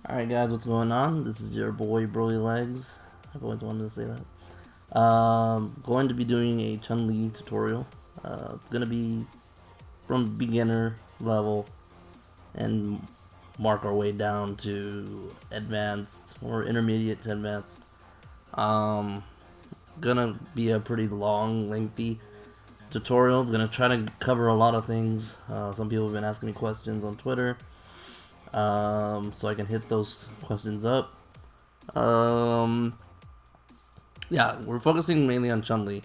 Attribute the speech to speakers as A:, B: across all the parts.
A: Alright guys, what's going on? This is your boy Brolylegs. I've always wanted to say that. Going to be doing a Chun-li tutorial. It's going to be from beginner level and mark our way down to advanced or intermediate to advanced. Gonna be a pretty long, lengthy tutorial. It's gonna try to cover a lot of things. Some people have been asking me questions on Twitter. So I can hit those questions up. Yeah, we're focusing mainly on Chun-Li,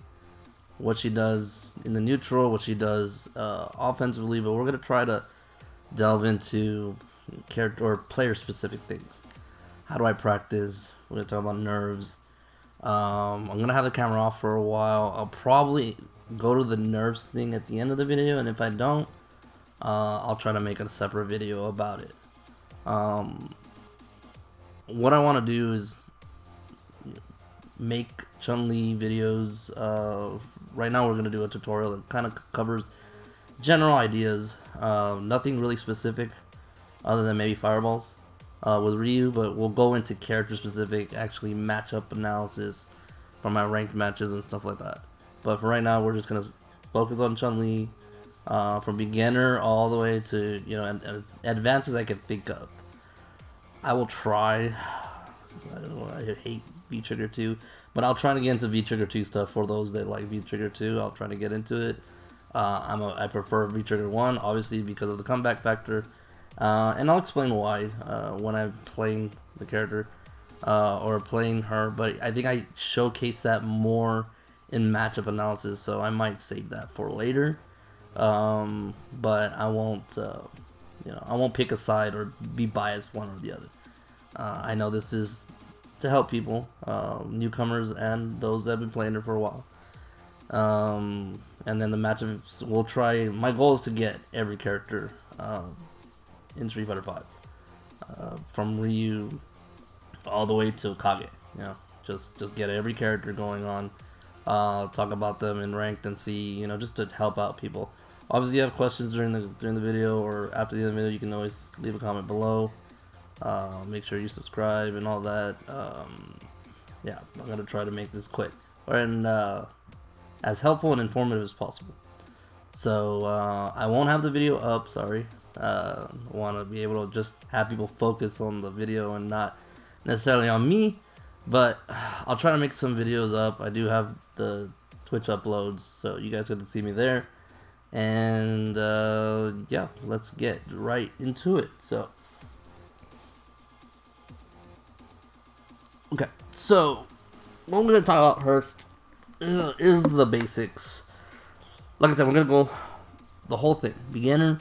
A: what she does in the neutral, what she does offensively, but we're gonna try to delve into character or player specific things. How do I practice? We're gonna talk about nerves. I'm gonna have the camera off for a while. I'll probably go to the nerves thing at the end of the video, and if I don't, I'll try to make a separate video about it. What I want to do is make Chun-Li videos. Right now we're going to do a tutorial that kind of covers general ideas, nothing really specific other than maybe fireballs with Ryu, but we'll go into character specific, actually matchup analysis from my ranked matches and stuff like that. But for right now we're just going to focus on Chun-Li from beginner all the way to, you know, and advanced as I can think of. I will try. I don't know, I hate V-Trigger 2, but I'll try to get into V-Trigger 2 stuff for those that like V-Trigger 2. I'll try to get into it. I prefer V-Trigger 1, obviously because of the comeback factor, and I'll explain why when I'm playing the character or playing her. But I think I showcase that more in matchup analysis, so I might save that for later. But I won't. I won't pick a side or be biased one or the other. I know this is to help people, newcomers and those that have been playing it for a while. And then the matchups, we'll try. My goal is to get every character in Street Fighter 5, from Ryu all the way to Kage. You know, just get every character going on. Talk about them in ranked and see, you know, just to help out people. Obviously, if you have questions during the video or after the video, you can always leave a comment below. Make sure you subscribe and all that. Yeah, I'm gonna try to make this quick and as helpful and informative as possible. So I won't have the video up. Sorry. Want to be able to just have people focus on the video and not necessarily on me. But I'll try to make some videos up. I do have the Twitch uploads, so you guys get to see me there. And yeah, let's get right into it. So okay, so what we're gonna talk about first is the basics. Like I said, we're gonna go the whole thing, beginner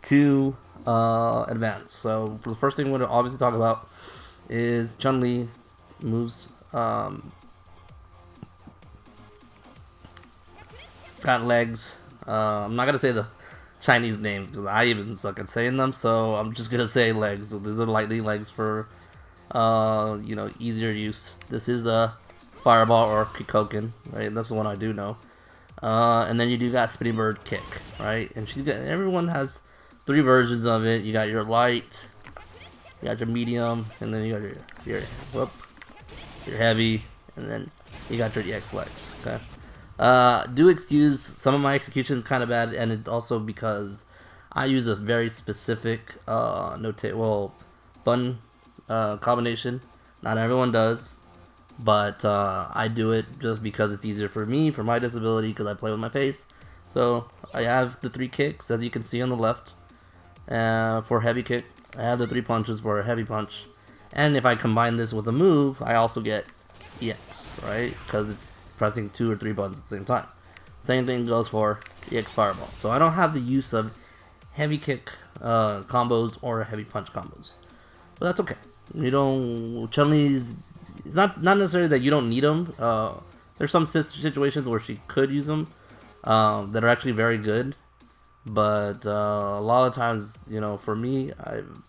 A: to advanced. So for the first thing we're gonna obviously talk about is Chun-Li moves. Got legs. I'm not gonna say the Chinese names because I even suck at saying them, so I'm just gonna say legs. So these are lightning legs for you know, easier use. This is a fireball or Kikoken, right? That's the one I do know. And then you do got spinning bird kick, right? And everyone has 3 versions of it. You got your light, you got your medium, and then you got your heavy, and then you got your EX legs. Okay. Do excuse some of my executions kind of bad, and it also because I use a very specific button combination. Not everyone does, but I do it just because it's easier for me, for my disability, because I play with my face. So I have the 3 kicks, as you can see on the left, for heavy kick. I have the 3 punches for a heavy punch, and if I combine this with a move, I also get EX, right? Because it's pressing 2 or 3 buttons at the same time. Same thing goes for EX Fireball. So I don't have the use of heavy kick combos or heavy punch combos, but that's okay. You don't. Chun-Li, not necessarily that you don't need them. There's some situations where she could use them that are actually very good, but a lot of times, you know, for me,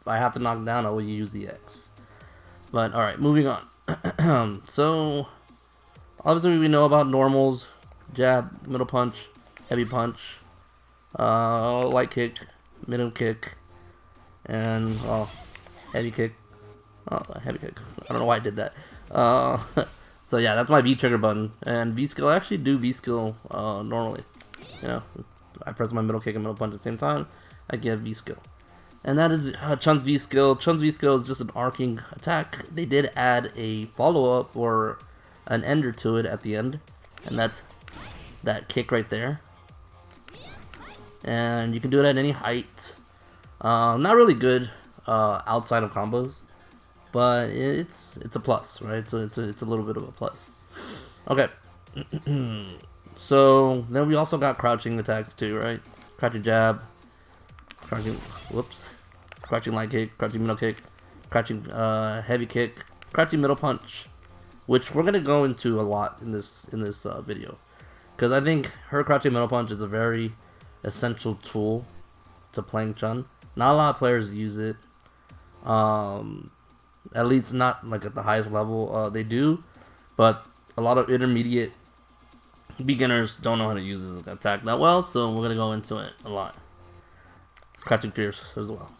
A: I have to knock down. I will use the X. But all right, moving on. So obviously we know about normals: jab, middle punch, heavy punch, light kick, middle kick, and heavy kick, Oh, heavy kick. I don't know why I did that. So yeah, that's my V trigger button. And V skill, I actually do V skill normally. You know, I press my middle kick and middle punch at the same time. I get V skill. And that is Chun's V skill. Chun's V skill is just an arcing attack. They did add a follow-up or an ender to it at the end. And that's that kick right there. And you can do it at any height. Not really good outside of combos, but it's a plus, right? So it's a little bit of a plus. Okay. So then we also got crouching attacks too, right? Crouching jab, crouching light kick, crouching middle kick, crouching heavy kick, crouching middle punch, which we're gonna go into a lot in this video, because I think her crouching middle punch is a very essential tool to playing Chun. Not a lot of players use it, at least not like at the highest level. They do, but a lot of intermediate beginners don't know how to use this attack that well, so we're gonna go into it a lot. Crouching fierce as well.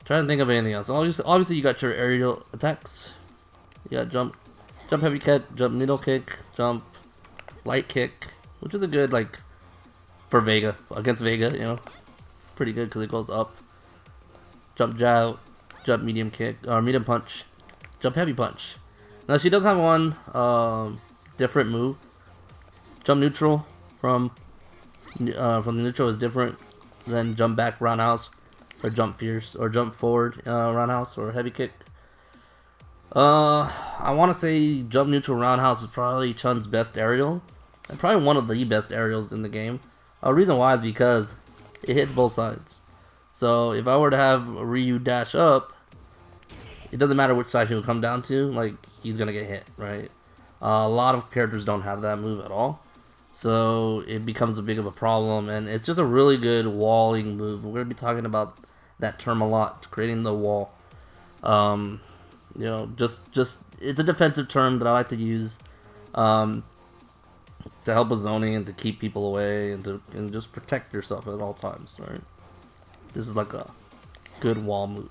A: Trying to think of anything else. Obviously, you got your aerial attacks. You got jump heavy kick, jump needle kick, jump light kick, which is a good like for Vega against Vega. You know, it's pretty good because it goes up. Jump jab, jump medium kick or medium punch, jump heavy punch. Now she does have one different move. Jump neutral from the neutral is different than jump back roundhouse or jump fierce or jump forward roundhouse or heavy kick. I want to say jump neutral roundhouse is probably Chun's best aerial and probably one of the best aerials in the game. Reason why is because it hits both sides. So if I were to have Ryu dash up, it doesn't matter which side he will come down to, like he's gonna get hit, right? A lot of characters don't have that move at all, so it becomes a big of a problem, and it's just a really good walling move. We're gonna be talking about that term a lot, creating the wall. You know, just it's a defensive term that I like to use to help with zoning and to keep people away and just protect yourself at all times, right? This is like a good wall move.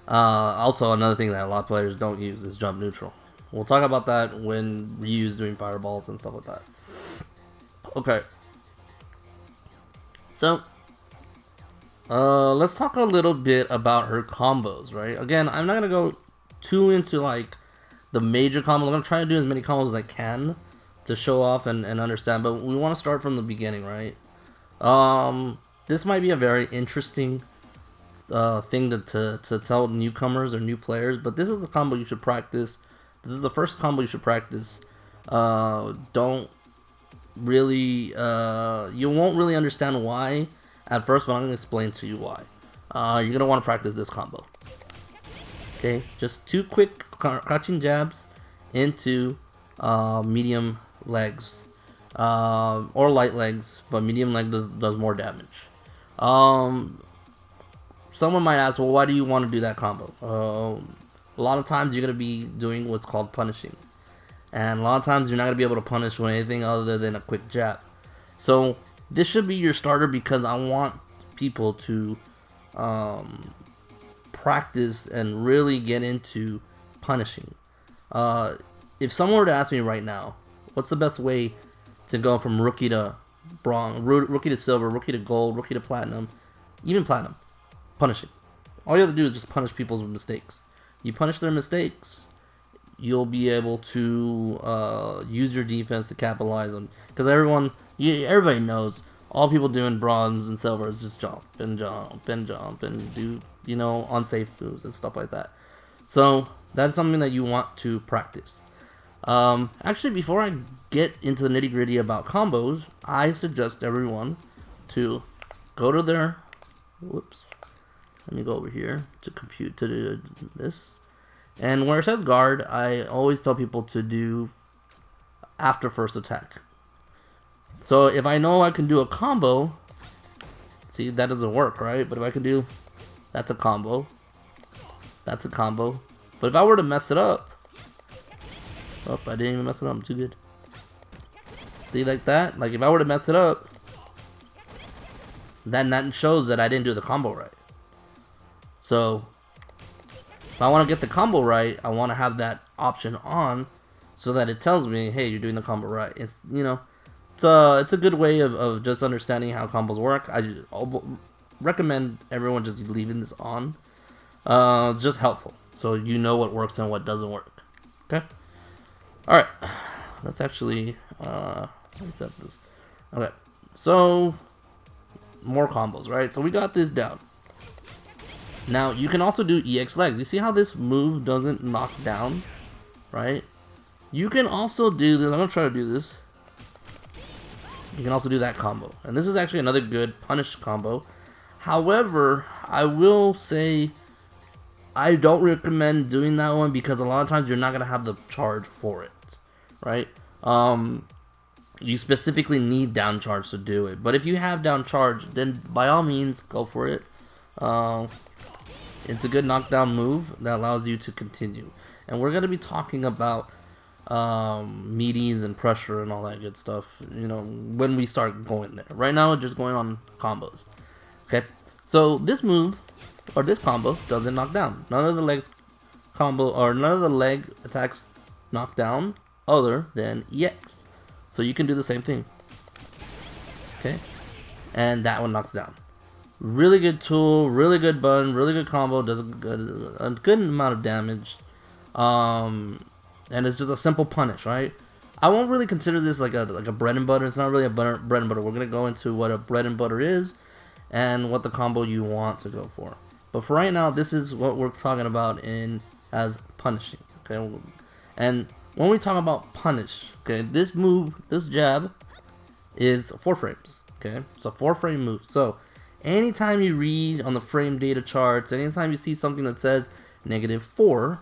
A: Also, another thing that a lot of players don't use is jump neutral. We'll talk about that when Ryu's doing fireballs and stuff like that. Okay. So, let's talk a little bit about her combos, right? Again, I'm not going to go too into like the major combos. I'm going to try to do as many combos as I can to show off and understand, but we want to start from the beginning, right? This might be a very interesting thing to tell newcomers or new players, but this is the combo you should practice. This is the first combo you should practice. Don't really, you won't really understand why at first, but I'm going to explain to you why. You're going to want to practice this combo. Okay, just 2 quick crouching jabs into medium legs. Or light legs, but medium leg does more damage. Someone might ask, well, why do you want to do that combo? A lot of times you're going to be doing what's called punishing. And a lot of times you're not going to be able to punish with anything other than a quick jab. So this should be your starter because I want people to practice and really get into punishing. If someone were to ask me right now, what's the best way to go from rookie to bronze, rookie to silver, rookie to gold, rookie to platinum, even platinum? Punishing. All you have to do is just punish people's mistakes. You punish their mistakes, you'll be able to use your defense to capitalize on. Because everybody knows all people do in bronze and silver is just jump and jump and jump and do, you know, unsafe moves and stuff like that. So that's something that you want to practice. Actually, before I get into the nitty gritty about combos, I suggest everyone to go to their, whoops, let me go over here to compute to do this. And where it says guard, I always tell people to do after first attack. So if I know I can do a combo, see, that doesn't work, right? But if I can do, that's a combo. That's a combo. But if I were to mess it up, oh, I didn't even mess it up, I'm too good. See, like that? Like if I were to mess it up, then that shows that I didn't do the combo right. So If I want to get the combo right, I want to have that option on so that it tells me, hey, you're doing the combo right. It's, you know, it's a good way of just understanding how combos work. I'll recommend everyone just leaving this on. It's just helpful, so you know what works and what doesn't work. Okay. All right. Let's actually set this. Okay. So more combos, right? So we got this down. Now you can also do EX legs. You see how this move doesn't knock down, right? You can also do this. I'm gonna try to do this. You can also do that combo, and this is actually another good punish combo. However, I will say I don't recommend doing that one because a lot of times you're not gonna have the charge for it, right? You specifically need down charge to do it, but if you have down charge, then by all means go for it. It's a good knockdown move that allows you to continue, and we're gonna be talking about meaties and pressure and all that good stuff, you know, when we start going there. Right now we're just going on combos. Okay, so this move or this combo doesn't knock down. None of the legs combo or none of the leg attacks knock down other than EX. So you can do the same thing. Okay, and that one knocks down. Really good tool, really good button, really good combo, does a good amount of damage. And it's just a simple punish, right? I won't really consider this like a bread and butter. It's not really a bread and butter. We're gonna go into what a bread and butter is and what the combo you want to go for. But for right now, this is what we're talking about as punishing. Okay, and when we talk about punish, okay, this move, this jab, is 4 frames. Okay, it's a 4-frame move. So anytime you read on the frame data charts, anytime you see something that says -4,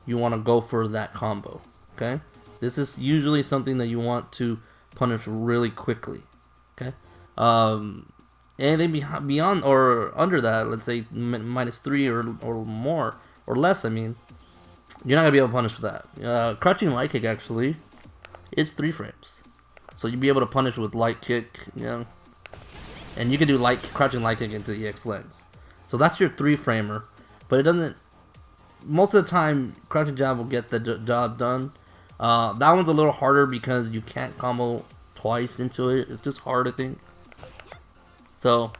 A: you want to go for that combo. Okay, this is usually something that you want to punish really quickly. Okay, anything beyond or under that, let's say -3 or more or less, I mean, you're not gonna be able to punish for that. Crouching light kick actually, it's 3 frames, so you'll be able to punish with light kick, you know, and you can do crouching light kick into EX legs. So that's your 3-framer, but it doesn't. Most of the time, crouching jab will get the job done. That one's a little harder because you can't combo twice into it. It's just hard, I think. So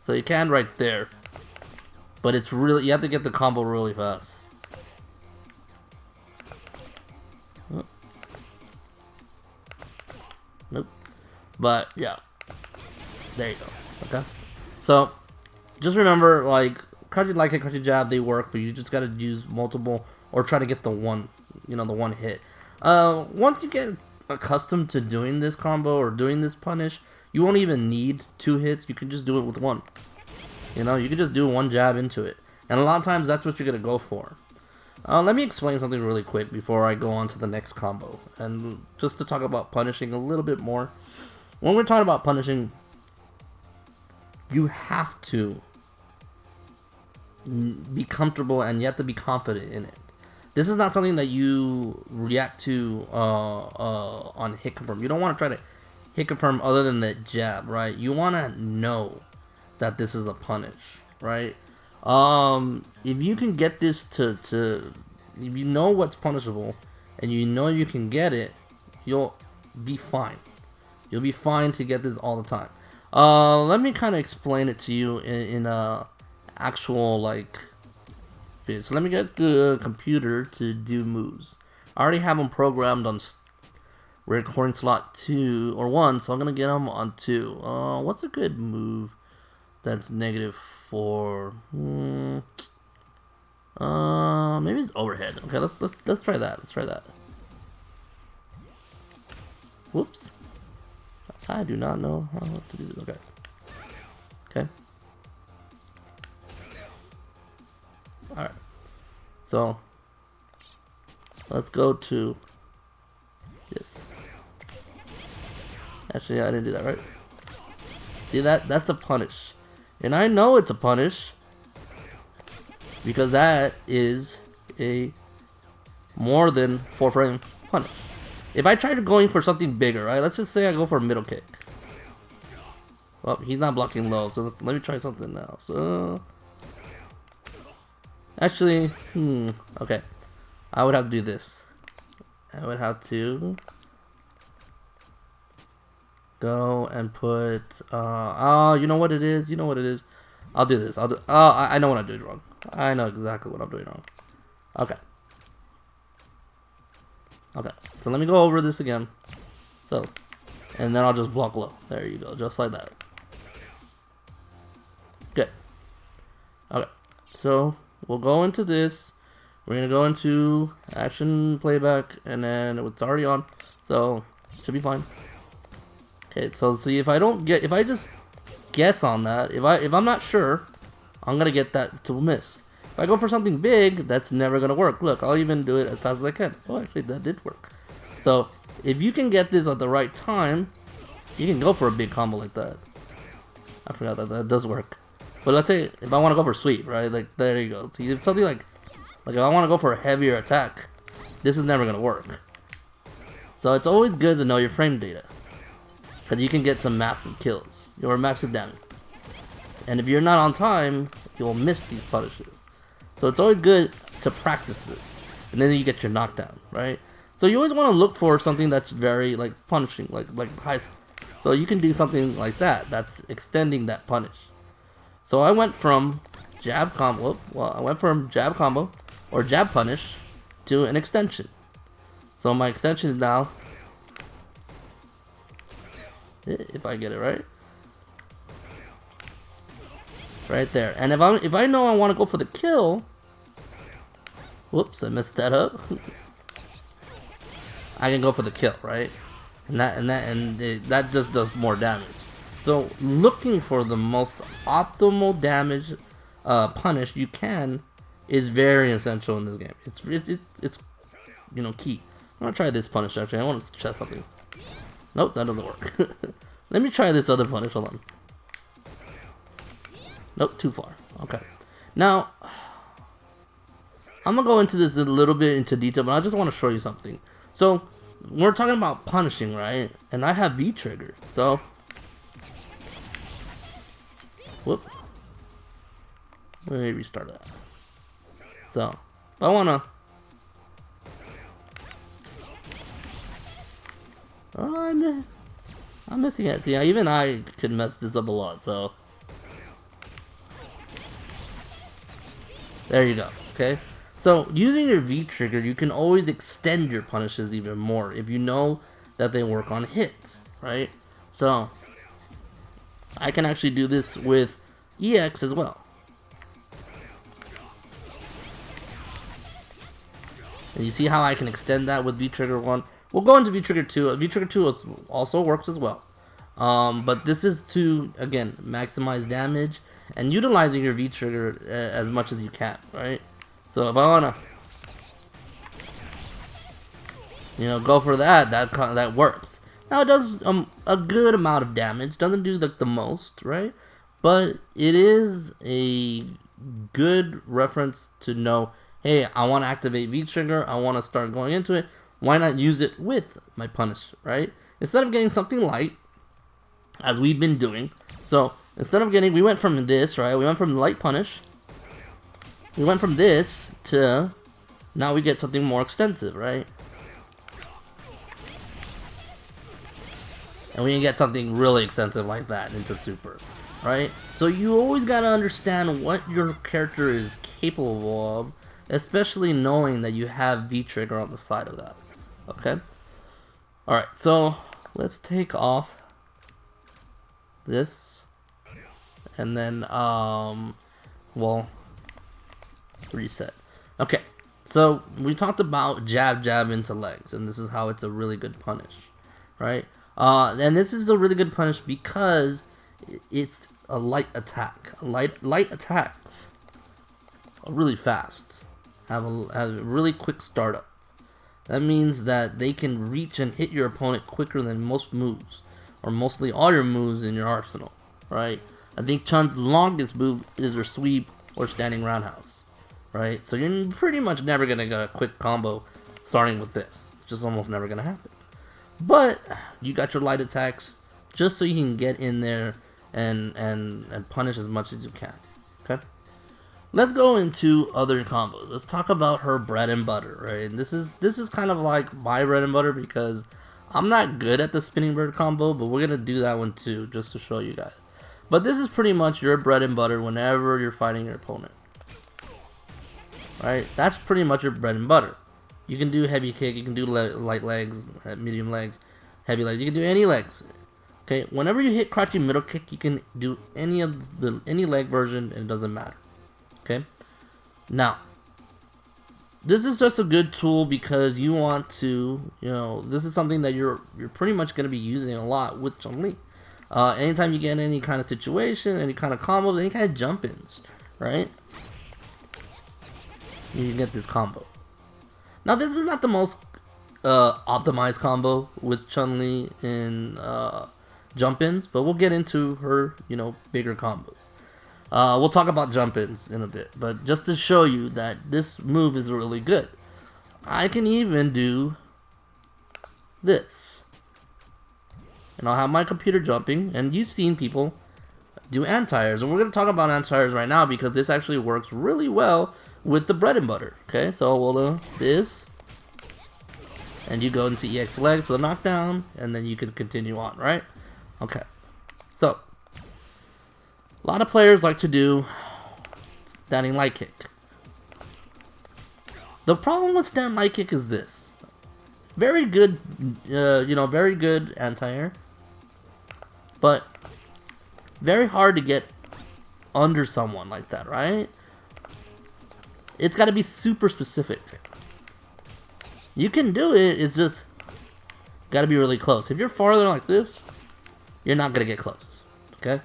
A: you can right there, but it's really, you have to get the combo really fast. Oh. Nope. But yeah, there you go. Okay. So just remember, like, crouching light kick, crouching jab, they work, but you just gotta use multiple or try to get the one, you know, the one hit. Once you get accustomed to doing this combo or doing this punish, you won't even need 2 hits. You can just do it with 1. You know, you can just do 1 jab into it, and a lot of times that's what you're gonna go for. Let me explain something really quick before I go on to the next combo, and just to talk about punishing a little bit more. When we're talking about punishing, you have to be comfortable and you have to be confident in it. This is not something that you react to on hit confirm. You don't want to try to hit confirm other than the jab, right? You want to know that this is a punish, right? If you can get this to if you know what's punishable and you know you can get it, you'll be fine. You'll be fine to get this all the time. Let me kind of explain it to you in actual, like, so let me get the computer to do moves. I already have them programmed on recording slot 2 or 1, so I'm gonna get them on 2. What's a good move that's -4? Maybe it's overhead. Okay, let's try that. Let's try that. Whoops. I do not know how to do this. Okay. Okay. Alright. So let's go to this. Actually, I didn't do that, right? See that? That's a punish. And I know it's a punish because that is a more than 4-frame punish. If I try to going for something bigger, right? Let's just say I go for a middle kick. Well, he's not blocking low, so let me try something else. Actually, okay. I would have to do this. I would have to go and put, oh, you know what it is? You know what it is? I'll do this. I know what I'm doing wrong. I know exactly what I'm doing wrong. Okay. Okay. So let me go over this again. So, and then I'll just block low. There you go. Just like that. Good. Okay. So, we'll go into this. We're going to go into action playback, and then it's already on. So, should be fine. Okay, so see if I just guess on that, if I'm not sure, I'm gonna get that to miss. If I go for something big, that's never gonna work. Look, I'll even do it as fast as I can. Oh, actually, that did work. So if you can get this at the right time, you can go for a big combo like that. I forgot that does work. But let's say if I want to go for sweep, right? Like there you go. See, if something like if I want to go for a heavier attack, this is never gonna work. So it's always good to know your frame data. Because you can get some massive kills or massive damage. And if you're not on time, you'll miss these punishes. So it's always good to practice this. And then you get your knockdown, right? So you always want to look for something that's very like punishing, like high. So you can do something like that. That's extending that punish. So I went from jab combo, or jab punish to an extension. So my extension is now, if I get it right there. And if I know I want to go for the kill, whoops, I messed that up. I can go for the kill, right? And that just does more damage. So looking for the most optimal damage punish you can is very essential in this game. It's you know, key. I'm gonna try this punish actually. I want to try something. Nope, that doesn't work. Let me try this other punish. Hold on. Nope, too far. Okay. Now, I'm gonna go into this a little bit into detail, but I just want to show you something. So, we're talking about punishing, right? And I have V trigger. So, whoop. Let me restart that. So, if I wanna. Oh, I'm missing it. See, even I could mess this up a lot, so. There you go, okay? So, using your V trigger, you can always extend your punishes even more if you know that they work on hit, right? So, I can actually do this with EX as well. And you see how I can extend that with V trigger 1? We'll go into V trigger 2. V trigger 2 also works as well. But this is to, again, maximize damage and utilizing your V trigger as much as you can, right? So if I wanna, you know, go for that works. Now it does a good amount of damage. Doesn't do like the most, right? But it is a good reference to know, hey, I want to activate V trigger. I want to start going into it. Why not use it with my punish, right? Instead of getting something light, as we've been doing. So instead of getting, we went from this, right? We went from light punish. We went from this to, now we get something more extensive, right? And we can get something really extensive like that into super, right? So you always gotta understand what your character is capable of, especially knowing that you have V trigger on the side of that. Okay? Alright, so let's take off this. And then, well, reset. Okay, so we talked about jab into legs, and this is how it's a really good punish, right? And this is a really good punish because it's a light attack. Light attacks are really fast, have a really quick startup. That means that they can reach and hit your opponent quicker than most moves, or mostly all your moves in your arsenal, right? I think Chun's longest move is her sweep or standing roundhouse, right? So you're pretty much never gonna get a quick combo starting with this. It's just almost never gonna happen. But you got your light attacks just so you can get in there and punish as much as you can. Okay. let's go into other combos. Let's talk about her bread and butter, right? And this is kind of like my bread and butter because I'm not good at the spinning bird combo, but we're gonna do that one too, just to show you guys. But this is pretty much your bread and butter whenever you're fighting your opponent. Right? That's pretty much your bread and butter. You can do heavy kick, you can do light legs, medium legs, heavy legs, you can do any legs. Okay, whenever you hit crouching middle kick, you can do any leg version and it doesn't matter. Okay? Now, this is just a good tool because you want to, this is something that you're pretty much going to be using a lot with Chun-li. Anytime you get in any kind of situation, any kind of combos, any kind of jump-ins, right? You can get this combo. Now, this is not the most optimized combo with Chun-li in jump-ins, but we'll get into her, bigger combos. We'll talk about jump-ins in a bit, but just to show you that this move is really good. I can even do this. And I'll have my computer jumping, and you've seen people do anti-airs, and we're going to talk about anti-airs right now because this actually works really well with the bread and butter. Okay, so we'll do this, and you go into EX legs for the knockdown, and then you can continue on, right? Okay, so a lot of players like to do standing light kick. The problem with standing light kick is this: very good, very good anti-air, but very hard to get under someone like that, right? It's got to be super specific. You can do it, it's just got to be really close. If you're farther like this, you're not going to get close, okay?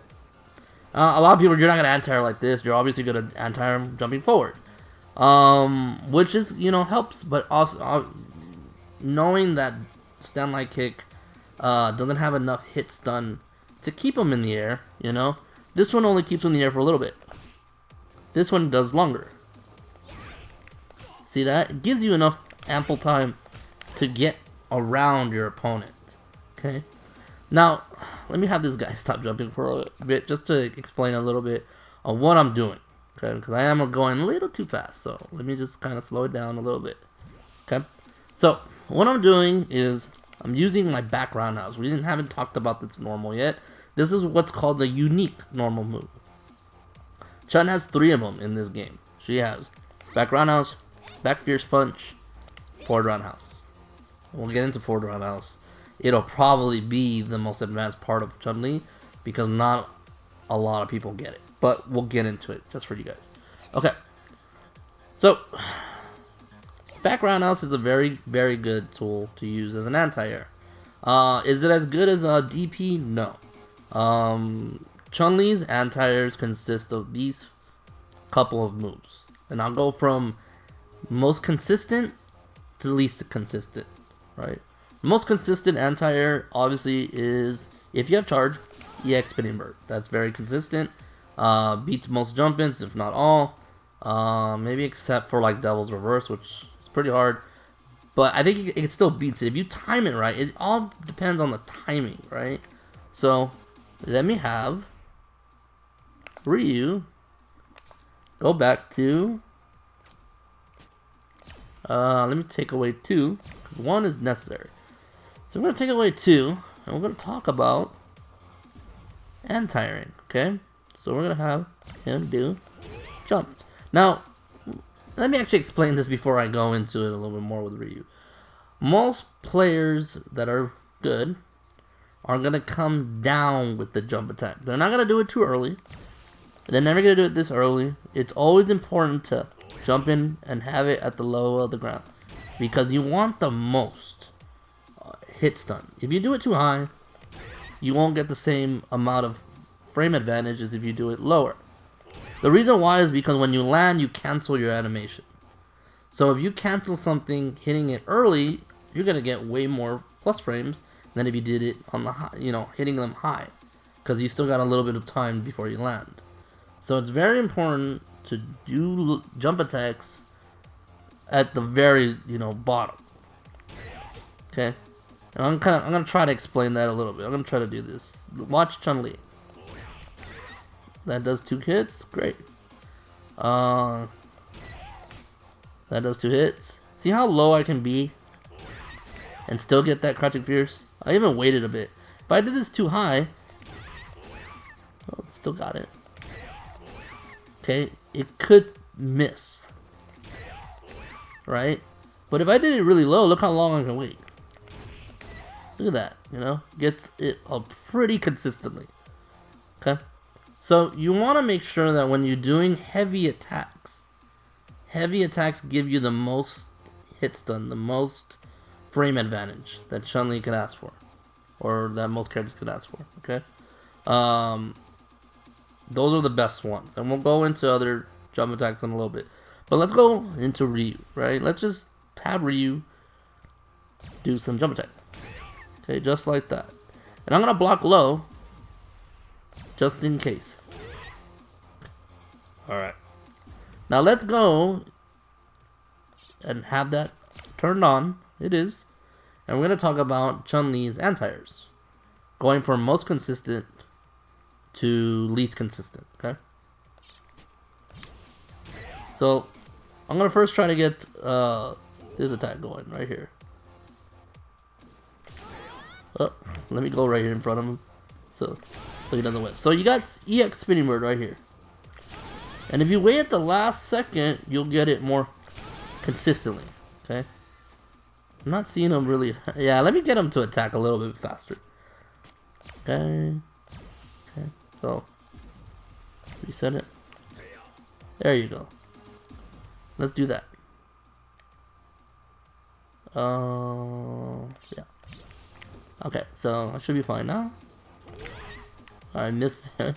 A: A lot of people, you're not going to anti-air like this. You're obviously going to anti-air jumping forward. Which is, helps, but also knowing that stand light kick doesn't have enough hit stun to keep them in the air, This one only keeps them in the air for a little bit. This one does longer. See that? It gives you enough ample time to get around your opponent. Okay? Now, let me have this guy stop jumping for a bit just to explain a little bit of what I'm doing. Okay? Because I am going a little too fast. So, let me just kind of slow it down a little bit. Okay? So, what I'm doing is I'm using my back roundhouse. We haven't talked about this normal yet. This is what's called the unique normal move. Chun has 3 of them in this game. She has back roundhouse, back fierce punch, forward roundhouse. We'll get into forward roundhouse. It'll probably be the most advanced part of Chun-li because not a lot of people get it. But we'll get into it just for you guys. Okay. So, back roundhouse is a very, very good tool to use as an anti-air. Is it as good as a DP? No. Chun-Li's anti-airs consist of these couple of moves. And I'll go from most consistent to least consistent, right? Most consistent anti-air obviously is if you have charge, EX spinning bird. That's very consistent. Beats most jump-ins, if not all. Maybe except for like Devil's Reverse, which is pretty hard. But I think it still beats it. If you time it right, it all depends on the timing, right? So, let me have Ryu go back to... let me take away 2, because 1 is necessary. So we're going to take away 2, and we're going to talk about anti-airing, okay? So we're going to have him do jumps. Now, let me actually explain this before I go into it a little bit more with Ryu. Most players that are good are going to come down with the jump attack. They're not going to do it too early. They're never going to do it this early. It's always important to jump in and have it at the low of the ground, because you want the most hit stun. If you do it too high, you won't get the same amount of frame advantage as if you do it lower. The reason why is because when you land, you cancel your animation. So if you cancel something hitting it early, you're gonna get way more plus frames than if you did it on the high, hitting them high, because you still got a little bit of time before you land. So it's very important to do jump attacks at the very, bottom. Okay? And I'm gonna try to explain that a little bit. I'm gonna try to do this. Watch Chun-Li. That does 2 hits, great. That does 2 hits. See how low I can be and still get that crouching fierce? I even waited a bit. If I did this too high, oh, still got it. Okay, it could miss, right? But if I did it really low, look how long I can wait. Look at that, you know? Gets it up pretty consistently. Okay? So you want to make sure that when you're doing heavy attacks give you the most hit stun, the most frame advantage that Chun-Li could ask for. Or that most characters could ask for, okay? Those are the best ones. And we'll go into other jump attacks in a little bit. But let's go into Ryu, right? Let's just have Ryu do some jump attack. Okay, just like that. And I'm going to block low, just in case. Alright. Now let's go and have that turned on. It is. And we're going to talk about Chun-Li's anti-airs. Going from most consistent to least consistent, okay? So, I'm going to first try to get this attack going right here. Oh, let me go right here in front of him so he doesn't whip. So you got EX spinning bird right here. And if you wait at the last second, you'll get it more consistently, okay? I'm not seeing him really. Yeah, let me get him to attack a little bit faster. Okay. Okay, so reset it. There you go. Let's do that. Yeah. Okay, so I should be fine now. I missed it.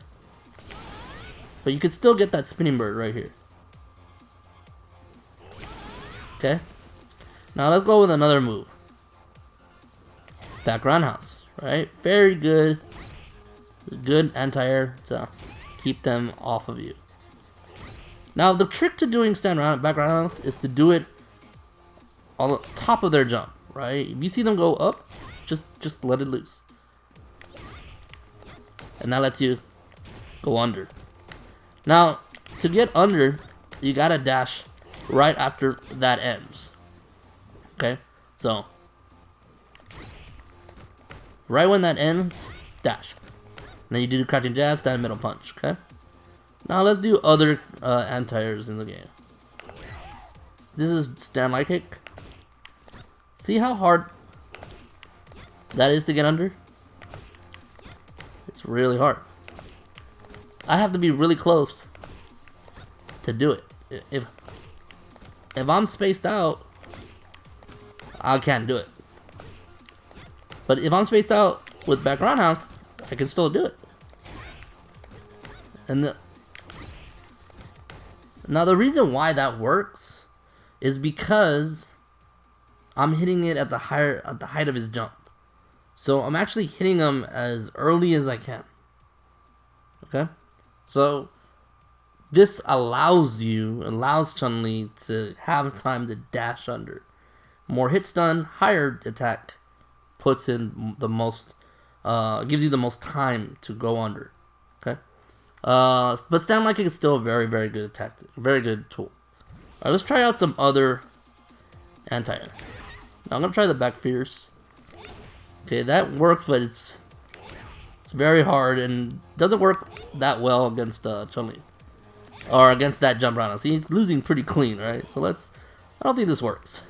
A: But you could still get that spinning bird right here. Okay. Now let's go with another move. Back roundhouse, right? Very good. Good anti-air to keep them off of you. Now the trick to doing back roundhouse is to do it on the top of their jump, right? If you see them go up, just let it loose. And that lets you go under. Now, to get under, you gotta dash right after that ends. Okay? So, right when that ends, dash. And then you do the crouching jab, stand middle punch, okay? Now let's do other anti-airs in the game. This is stand light kick. See how hard that is to get under? It's really hard. I have to be really close to do it. If I'm spaced out, I can't do it. But if I'm spaced out with back roundhouse, I can still do it. And now the reason why that works is because I'm hitting it at the height of his jump. So I'm actually hitting him as early as I can. Okay? So this allows Chun-Li to have time to dash under. More hit stun, higher attack puts in the most, gives you the most time to go under. Okay? But stand like kick is still a very, very good tactic, very good tool. Alright, let's try out some other anti-air. Now I'm gonna try the back fierce. Okay, that works, but it's very hard and doesn't work that well against Chun-Li. Or against that jump round. See, he's losing pretty clean, right? So I don't think this works.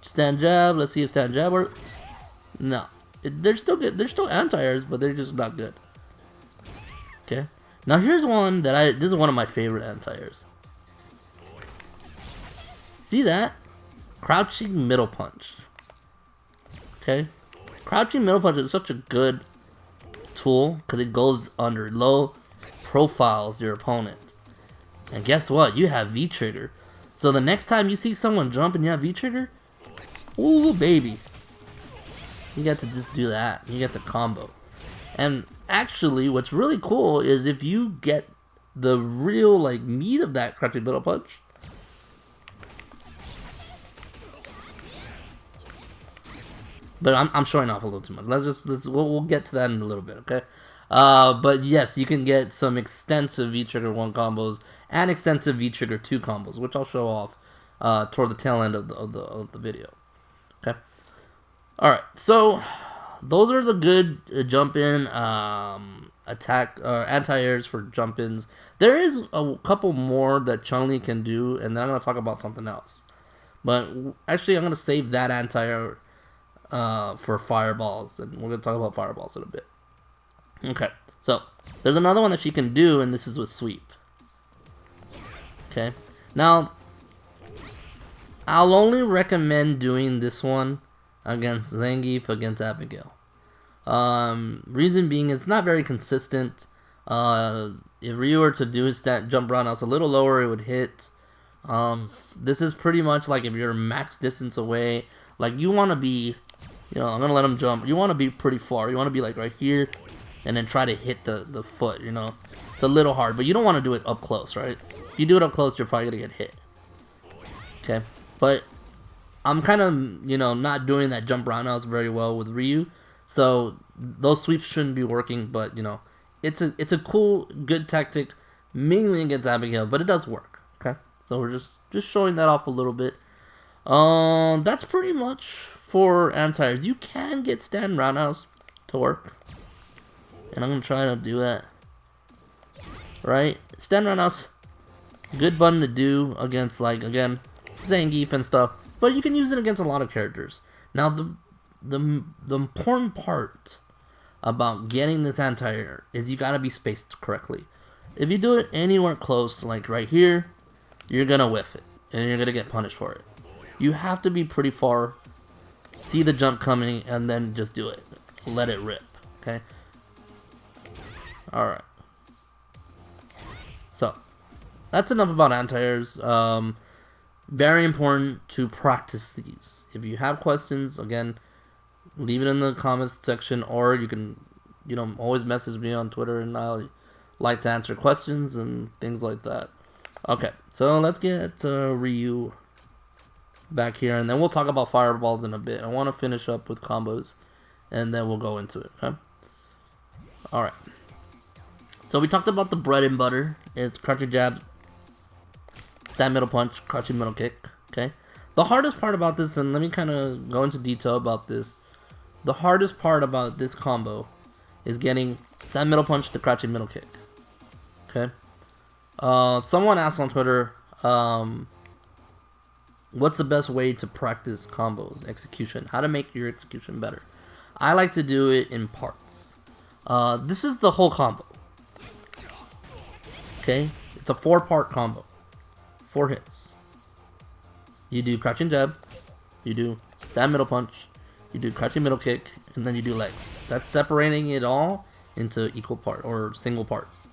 A: Stand jab, let's see if stand jab works. No. They're still good. They're still anti-airs, but they're just not good. Okay. Now here's one that this is one of my favorite anti-airs. See that? Crouching middle punch. Okay. Crouching middle punch is such a good tool because it goes under, low profiles your opponent. And guess what? You have V-trigger. So the next time you see someone jump and you have V-trigger, ooh baby, you get to just do that. You get the combo. And actually, what's really cool is if you get the real meat of that crouching middle punch. But I'm showing off a little too much. We'll get to that in a little bit, okay? But yes, you can get some extensive V-Trigger 1 combos and extensive V-Trigger 2 combos, which I'll show off toward the tail end of the video. Okay. All right. So those are the good jump in attack anti-airs for jump ins. There is a couple more that Chun-Li can do, and then I'm gonna talk about something else. But actually, I'm gonna save that anti-air for fireballs, and we're gonna talk about fireballs in a bit. Okay, so there's another one that she can do, and this is with sweep. Okay, now I'll only recommend doing this one against Zangief, against Abigail. Reason being, it's not very consistent. If Ryu were to do his jump roundhouse a little lower, it would hit. This is pretty much like if you're max distance away, like you want to be, I'm gonna let him jump. You want to be pretty far. You want to be like right here, and then try to hit the foot. It's a little hard, but you don't want to do it up close, right? If you do it up close, you're probably gonna get hit. Okay, but I'm kind of not doing that jump roundhouse very well with Ryu, so those sweeps shouldn't be working. But it's a cool, good tactic, mainly against Abigail, but it does work. Okay, so we're just showing that off a little bit. That's pretty much for anti-airs. You can get stand roundhouse to work, and I'm gonna try to do that. Right, stand roundhouse, good button to do against, like, again, Zangief and stuff, but you can use it against a lot of characters. Now the important part about getting this anti-air is you gotta be spaced correctly. If you do it anywhere close, like right here, you're gonna whiff it, and you're gonna get punished for it. You have to be pretty far, see the jump coming, and then just do it. Let it rip, okay? Alright. So, that's enough about anti-airs. Very important to practice these. If you have questions, again, leave it in the comments section, or you can, always message me on Twitter, and I like to answer questions and things like that. Okay, so let's get Ryu back here, and then we'll talk about fireballs in a bit. I want to finish up with combos, and then we'll go into it. Okay. All right. So we talked about the bread and butter. It's crouching jab, that middle punch, crouching middle kick. Okay. The hardest part about this, and let me kind of go into detail about this. The hardest part about this combo is getting that middle punch to crouching middle kick. Okay. Someone asked on Twitter, what's the best way to practice combos, execution? How to make your execution better? I like to do it in parts. This is the whole combo. Okay? It's a 4-part combo. 4 hits. You do crouching jab, you do that middle punch, you do crouching middle kick, and then you do legs. That's separating it all into equal part or single parts.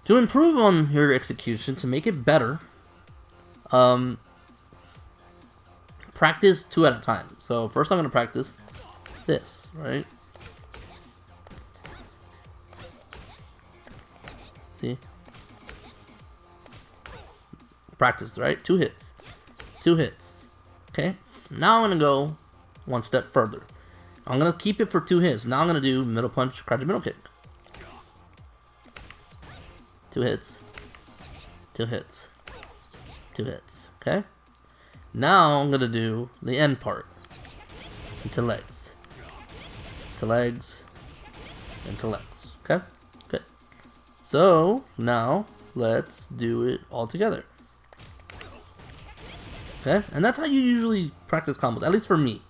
A: To improve on your execution, to make it better, practice 2 at a time. So first I'm going to practice this, right? See? Practice, right? 2 hits. 2 hits. Okay? Now I'm going to go one step further. I'm going to keep it for 2 hits. Now I'm going to do middle punch, crouching middle kick. 2 hits. 2 hits. 2 hits. Okay? Now I'm going to do the end part. Into legs. To legs. Into legs. Okay? Good. So, now, let's do it all together. Okay? And that's how you usually practice combos, at least for me.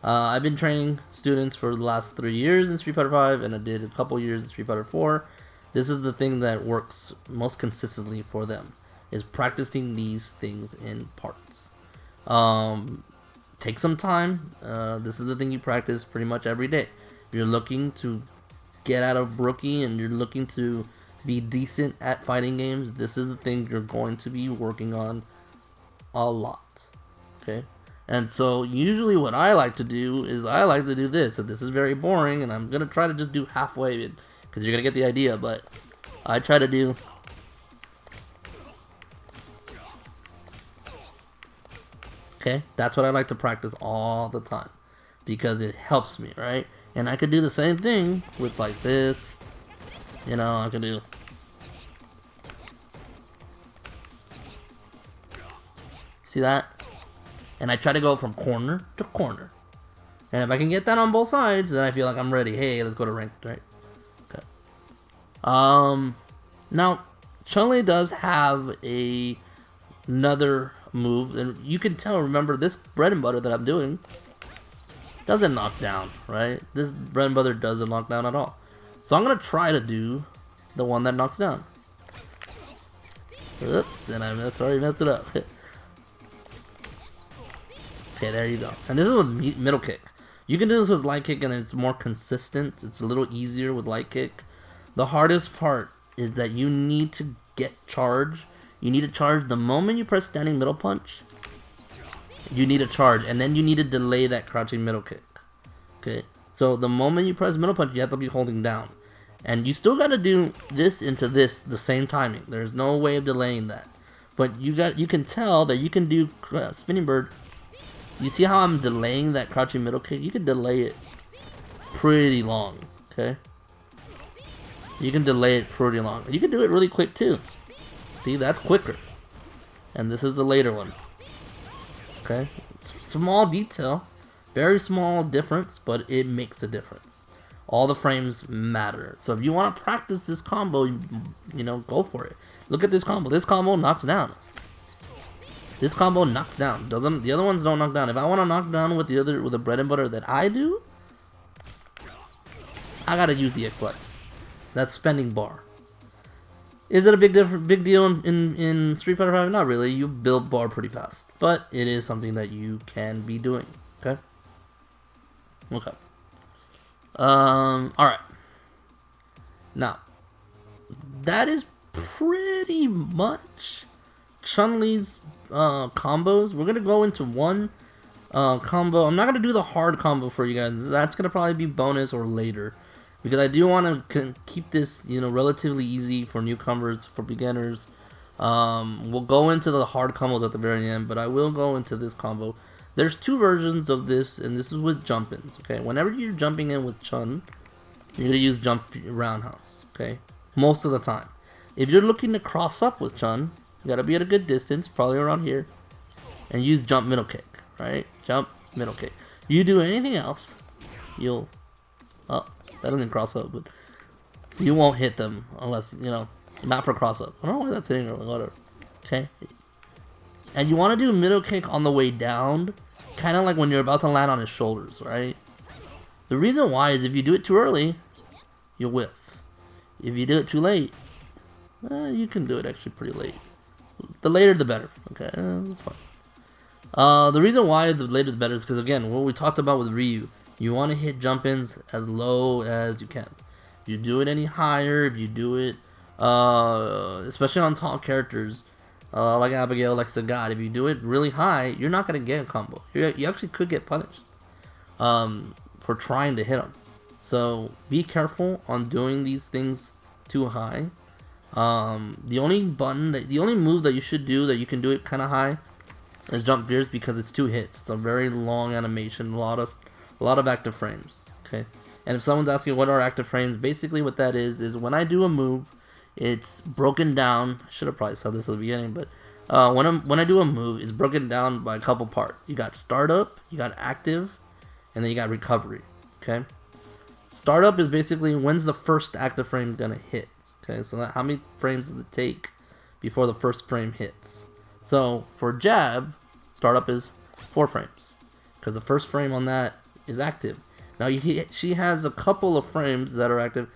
A: I've been training students for the last 3 years in Street Fighter V, and I did a couple years in Street Fighter 4. This is the thing that works most consistently for them, is practicing these things in parts. Take some time. This is the thing you practice pretty much every day. If you're looking to get out of rookie and you're looking to be decent at fighting games, this is the thing you're going to be working on a lot. Okay? And so usually what I like to do is I like to do this. And this is very boring, and I'm going to try to just do halfway because you're going to get the idea, but I try to do okay, that's what I like to practice all the time because it helps me, right? And I could do the same thing with like this, You know, I can do. See that? And I try to go from corner to corner. And if I can get that on both sides, then I feel like I'm ready. Hey, let's go to ranked, right? Okay. Now, Chun-Li does have another move, and you can tell, remember, this bread and butter that I'm doing doesn't knock down, right? This bread and butter doesn't knock down at all. So I'm going to try to do the one that knocks down. Oops, and I already messed it up. Okay, there you go. And this is with middle kick. You can do this with light kick and it's more consistent. It's a little easier with light kick. The hardest part is that you need to get charge. You need to charge the moment you press standing middle punch. You need to charge, and then you need to delay that crouching middle kick. Okay, so the moment you press middle punch, you have to be holding down. And you still got to do this into this the same timing. There's no way of delaying that. But you can tell that you can do spinning bird. You see how I'm delaying that crouching middle kick? You can delay it pretty long, okay? You can delay it pretty long. You can do it really quick too. See, that's quicker. And this is the later one. Okay? Small detail. Very small difference, but it makes a difference. All the frames matter. So if you want to practice this combo, you know, go for it. Look at this combo. This combo knocks down. This combo knocks down. The other ones don't knock down. If I want to knock down with the bread and butter that I do, I gotta use the X-Lex. That's spending bar. Is it a big deal in Street Fighter 5? Not really. You build bar pretty fast, but it is something that you can be doing. Okay. Okay. All right. Now, that is pretty much Chun-Li's combos. We're gonna go into one combo. I'm not gonna do the hard combo for you guys. That's gonna probably be bonus or later, because I do want to keep this, you know, relatively easy for newcomers, for beginners. We'll go into the hard combos at the very end, but I will go into this combo. There's two versions of this, and this is with jump-ins. Okay, whenever you're jumping in with Chun, you're gonna use jump roundhouse. Okay, most of the time. If you're looking to cross up with Chun, you gotta be at a good distance, probably around here, and use jump middle kick, right? Jump middle kick. You do anything else, you'll, oh, that doesn't cross up, but you won't hit them unless, you know, not for cross up. I don't know why that's hitting or whatever. Okay, and you want to do middle kick on the way down, kind of like when you're about to land on his shoulders, right? The reason why is if you do it too early, you'll whiff. If you do it too late, you can do it actually pretty late. The later the better. Okay, that's fine. The reason why the later the better is because, again, what we talked about with Ryu, you want to hit jump-ins as low as you can. If you do it any higher, if you do it, especially on tall characters, like Abigail, like Sagat, if you do it really high, you're not going to get a combo. You actually could get punished for trying to hit them. So be careful on doing these things too high. The only move that you should do that you can do it kind of high is jump veers, because it's 2 hits. It's a very long animation, a lot of active frames. Okay, and if someone's asking what are active frames, basically what that is when I do a move, it's broken down. I should have probably said this at the beginning, but when I do a move, it's broken down by a couple parts. You got startup, you got active, and then you got recovery. Okay, startup is basically when's the first active frame gonna hit. Okay, so how many frames does it take before the first frame hits? So for jab, startup is 4 frames, because the first frame on that is active. Now she has a couple of frames that are active.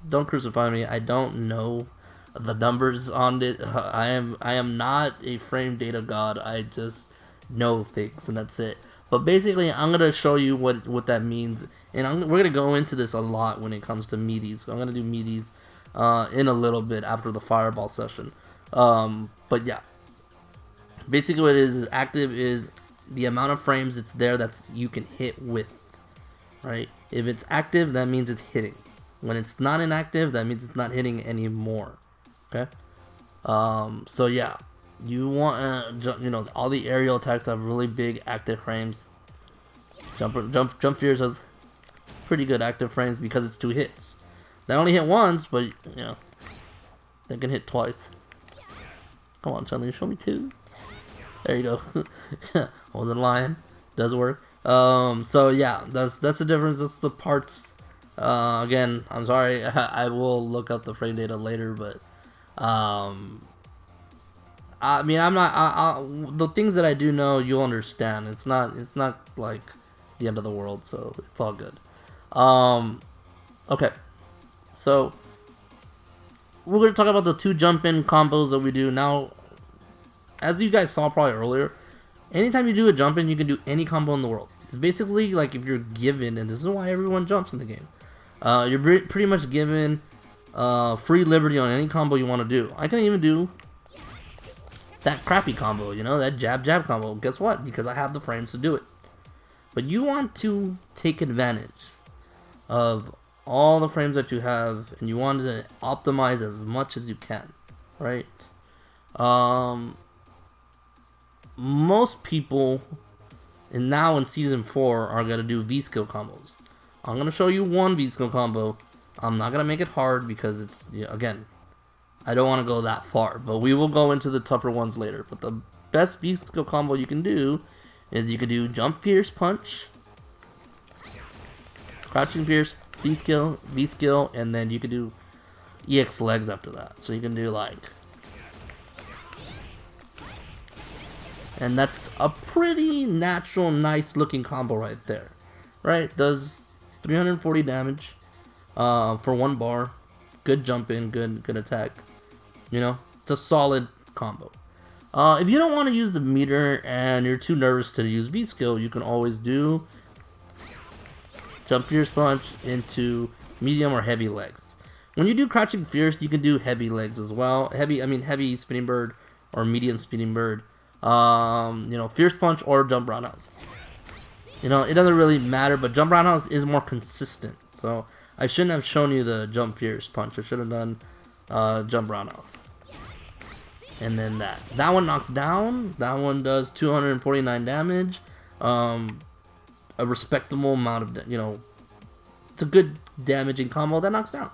A: Don't crucify me. I don't know the numbers on it. I am not a frame data god. I just know things, and that's it. But basically, I'm gonna show you what that means, and we're gonna go into this a lot when it comes to Meaties. So I'm gonna do Meaties in a little bit after the fireball session. But yeah, basically what it is active is the amount of frames it's there that you can hit with, right? If it's active, that means it's hitting. When it's not inactive, that means it's not hitting anymore. Okay. So yeah, you want you know, all the aerial attacks have really big active frames. Jump Fierce has pretty good active frames because it's 2 hits. They only hit once, but you know, they can hit twice. Come on, Chun-li, show me 2. There you go. I wasn't lying. Does work. So yeah, that's the difference. That's the parts. Again, I'm sorry. I will look up the frame data later, but I mean, I'm not. The things that I do know, you'll understand. It's not like the end of the world, so it's all good. Okay, so we're gonna talk about the 2 jump-in combos that we do now. As you guys saw probably earlier, anytime you do a jump-in, you can do any combo in the world. It's basically like if you're given, and this is why everyone jumps in the game. You're pretty much given free liberty on any combo you want to do. I can even do that crappy combo, you know, that jab combo. Guess what? Because I have the frames to do it. But you want to take advantage of all the frames that you have, and you want to optimize as much as you can, right? Most people, and now in season 4, are gonna do V-skill combos. I'm gonna show you one V-skill combo. I'm not gonna make it hard because it's, again, I don't want to go that far, but we will go into the tougher ones later. But the best V-skill combo you can do is you can do jump, pierce, punch, crouching, pierce, V-skill, and then you can do EX legs after that. So you can do like, and that's a pretty natural, nice looking combo right there, right? Does 340 damage for 1 bar. Good jump in, good attack. You know, it's a solid combo. If you don't want to use the meter and you're too nervous to use V-skill, you can always do jump, fierce, punch into medium or heavy legs. When you do crouching fierce, you can do heavy legs as well. Heavy spinning bird or medium spinning bird. You know, fierce punch or jump roundhouse. You know, it doesn't really matter, but jump roundhouse is more consistent. So I shouldn't have shown you the jump fierce punch. I should have done jump roundhouse. And then that one knocks down. That one does 249 damage. A respectable amount of, you know, it's a good damaging combo that knocks down.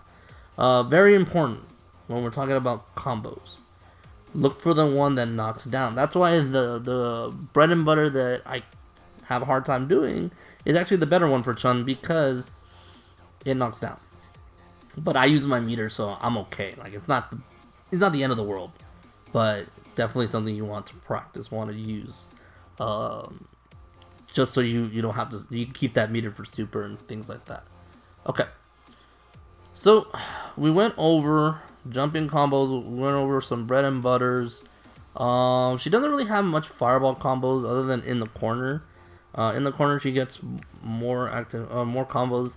A: Very important when we're talking about combos. Look for the one that knocks down. That's why the bread and butter that I have a hard time doing is actually the better one for Chun, because it knocks down. But I use my meter, so I'm okay. Like, it's not the end of the world. But definitely something you want to practice, want to use, just so you don't have to, you can keep that meter for super and things like that. Okay, so we went over jumping combos, we went over some bread and butters. She doesn't really have much fireball combos other than in the corner. In the corner, she gets more active, more combos.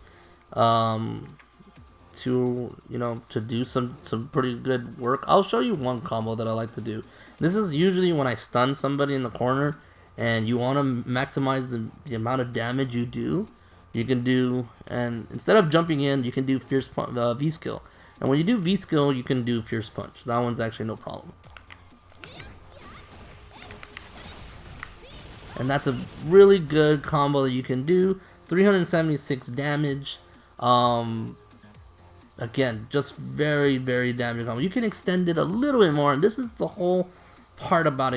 A: To, you know, to do some pretty good work. I'll show you one combo that I like to do. This is usually when I stun somebody in the corner and you want to maximize the amount of damage you do. You can do, and instead of jumping in, you can do fierce V-skill. And when you do V-skill, you can do fierce punch. That one's actually no problem. And that's a really good combo that you can do. 376 damage. Again, just very, very damaging combo. You can extend it a little bit more, and this is the whole part about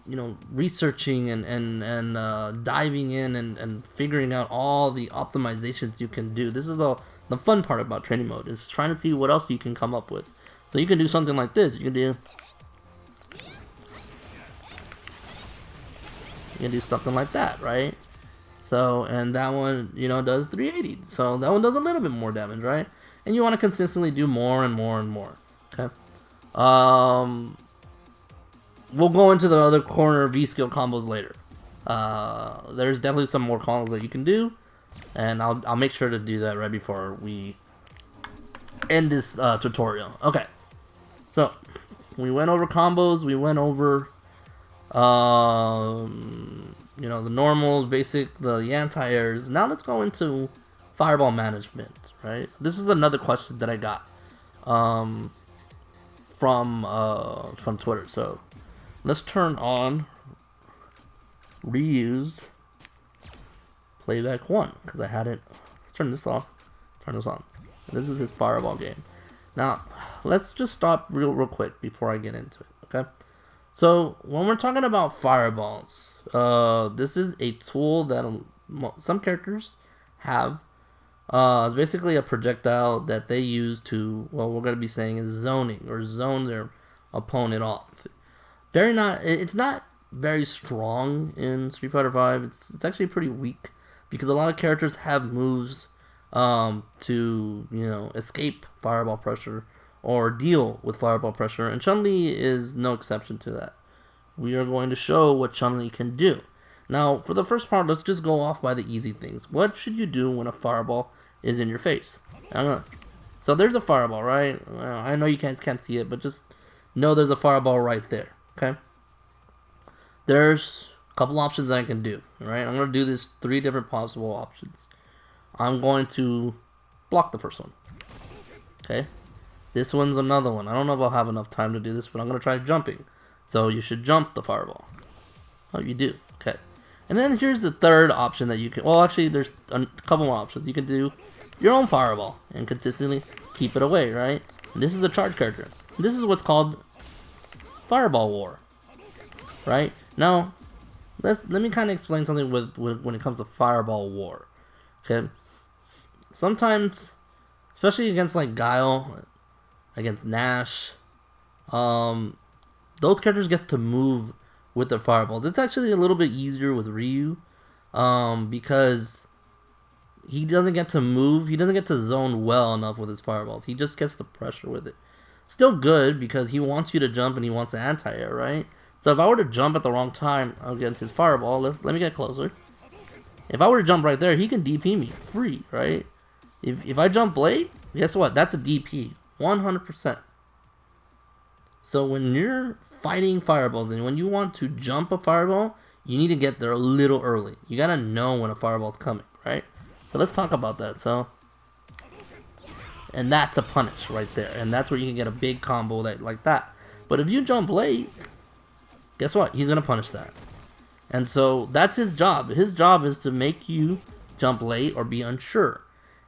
A: you know, researching and diving in and figuring out all the optimizations you can do. This is the fun part about training mode, is trying to see what else you can come up with. So you can do something like this. You can do something like that, right? So, and that one, you know, does 380. So that one does a little bit more damage, right? And you want to consistently do more and more and more. Okay. We'll go into the other corner V-skill combos later. There's definitely some more combos that you can do, and I'll make sure to do that right before we end this tutorial. Okay. So we went over combos. We went over you know, the normals, basic, the anti-airs. Now let's go into fireball management, right? This is another question that I got from Twitter. So let's turn on reused playback 1, because I had it. Let's turn this off. Turn this on. This is his fireball game. Now, let's just stop real quick before I get into it, okay? So, when we're talking about fireballs, this is a tool that some characters have. It's basically a projectile that they use to, well, we're going to be saying is zoning, or zone their opponent off. It's not very strong in Street Fighter V. It's actually pretty weak, because a lot of characters have moves to, escape fireball pressure or deal with fireball pressure, and Chun-Li is no exception to that. We are going to show what Chun-Li can do. Now, for the first part, let's just go off by the easy things. What should you do when a fireball is in your face? So there's a fireball, right? I know you guys can't see it, but just know there's a fireball right there, okay? There's a couple options I can do, right? I'm going to do this 3 different possible options. I'm going to block the first one, okay? This one's another one. I don't know if I'll have enough time to do this, but I'm going to try jumping. So you should jump the fireball. Oh, you do, okay. And then here's the third option that you can, well, actually there's a couple more options. You can do your own fireball and consistently keep it away, right? And this is a charge character. This is what's called Fireball War, right? Now, let me kind of explain something with when it comes to Fireball War, okay? Sometimes, especially against like Guile, against Nash, those characters get to move with their fireballs. It's actually a little bit easier with Ryu, because he doesn't get to move. He doesn't get to zone well enough with his fireballs. He just gets the pressure with it. Still good, because he wants you to jump and he wants to anti-air, right? So if I were to jump at the wrong time against his fireball, let me get closer. If I were to jump right there, he can DP me free, right? If I jump late, guess what? That's a DP, 100%. So when you're fighting fireballs and when you want to jump a fireball, you need to get there a little early. You gotta know when a fireball's coming, right? So let's talk about that. So, and that's a punish right there, and that's where you can get a big combo like that. But if you jump late, guess what? He's gonna punish that. And so that's his job. His job is to make you jump late or be unsure.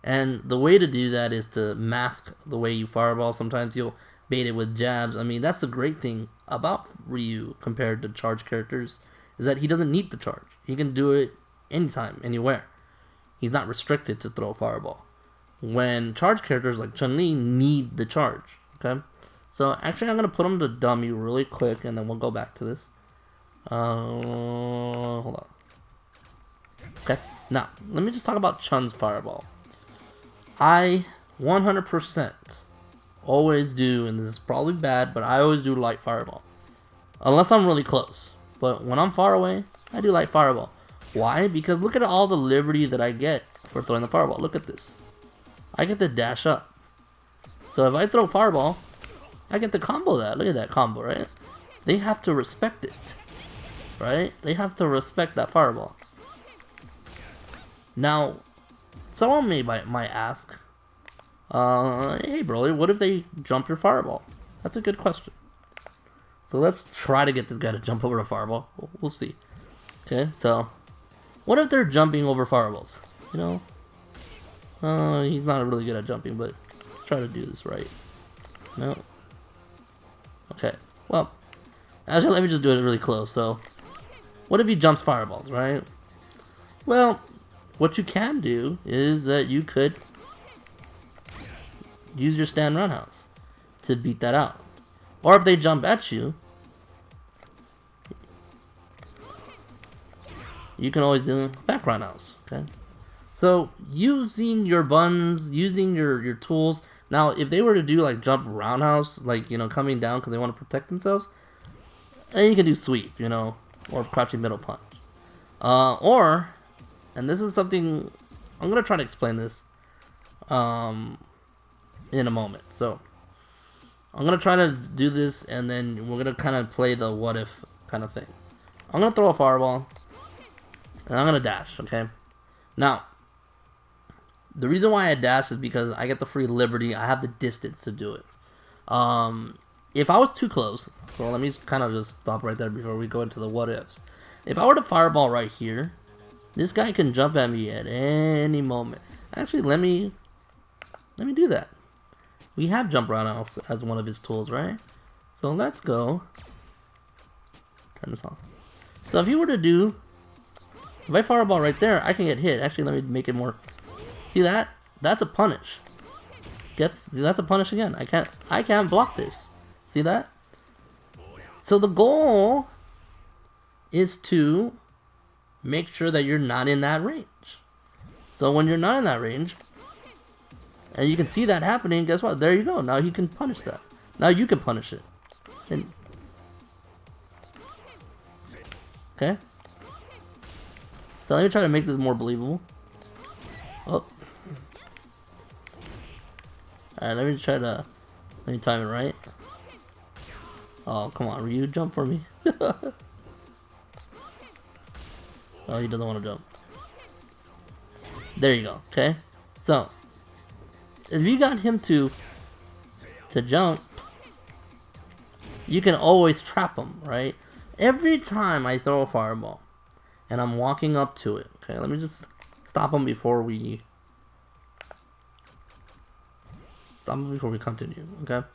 A: And the way to do that is to mask the way you fireball. Sometimes you'll bait it with jabs. I mean, that's the great thing about Ryu compared to charge characters, is that he doesn't need to charge. He can do it anytime, anywhere. He's not restricted to throw a fireball. When charge characters like Chun-Li need the charge, okay? So actually I'm going to put him to dummy really quick, and then we'll go back to this. Hold on. Okay, now, let me just talk about Chun's fireball. I 100% always do, and this is probably bad, but I always do light fireball. Unless I'm really close. But when I'm far away, I do light fireball. Why? Because look at all the liberty that I get for throwing the fireball. Look at this. I get to dash up. So if I throw fireball, I get to combo that. Look at that combo, right? They have to respect it. Right? They have to respect that fireball. Now, someone might ask, hey Broly, what if they jump your fireball? That's a good question. So let's try to get this guy to jump over the fireball. We'll see. Okay, so what if they're jumping over fireballs? You know, he's not really good at jumping, but let's try to do this right. No. Okay, well, actually let me just do it really close. So what if he jumps fireballs, right? Well, what you can do is that you could use your stand roundhouse to beat that out. Or if they jump at you, you can always do back roundhouse, okay? So using your buns, using your tools. Now, if they were to do like jump roundhouse, like, you know, coming down because they want to protect themselves, then you can do sweep, you know, or crouching middle punch. Or, and this is something, I'm going to try to explain this in a moment. So, I'm going to try to do this, and then we're going to kind of play the what if kind of thing. I'm going to throw a fireball, and I'm going to dash, okay? Now, the reason why I dash is because I get the free liberty. I have the distance to do it. If I was too close, so let me kind of just stop right there before we go into the what ifs. If I were to fireball right here, this guy can jump at me at any moment. Actually, let me let me do that. We have jump roundhouse as one of his tools, right? So let's go. Turn this off. So if you were to do, if I fireball right there, I can get hit. Actually, let me make it more. See that? That's a punish. That's a punish again. I can't block this. See that? So the goal is to make sure that you're not in that range. So when you're not in that range, and you can see that happening, guess what? There you go. Now you can punish that. Now you can punish it. And, okay. So let me try to make this more believable. Oh. Alright, let me time it right. Oh, come on, Ryu, jump for me. Oh, he doesn't want to jump. There you go, okay? So, if you got him to jump, you can always trap him, right? Every time I throw a fireball, and I'm walking up to it, okay? Let me just stop him before we continue, okay?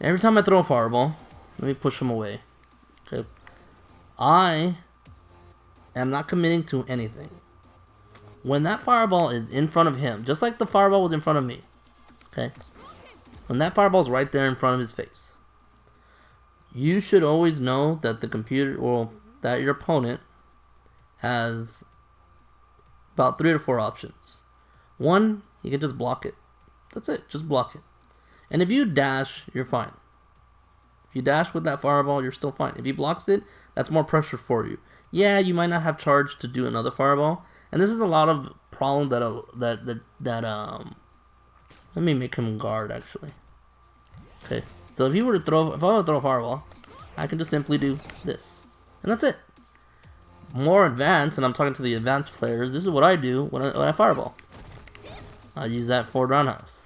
A: Every time I throw a fireball, let me push him away, okay? I am not committing to anything. When that fireball is in front of him, just like the fireball was in front of me, okay? When that fireball is right there in front of his face, you should always know that the computer, or that your opponent has about 3 to 4 options. One, you can just block it. That's it, just block it. And if you dash, you're fine. If you dash with that fireball, you're still fine. If he blocks it, that's more pressure for you. Yeah, you might not have charge to do another fireball. And this is a lot of problem that let me make him guard actually. Okay, so if I were to throw a fireball, I can just simply do this, and that's it. More advanced, and I'm talking to the advanced players. This is what I do when I fireball. I use that forward roundhouse.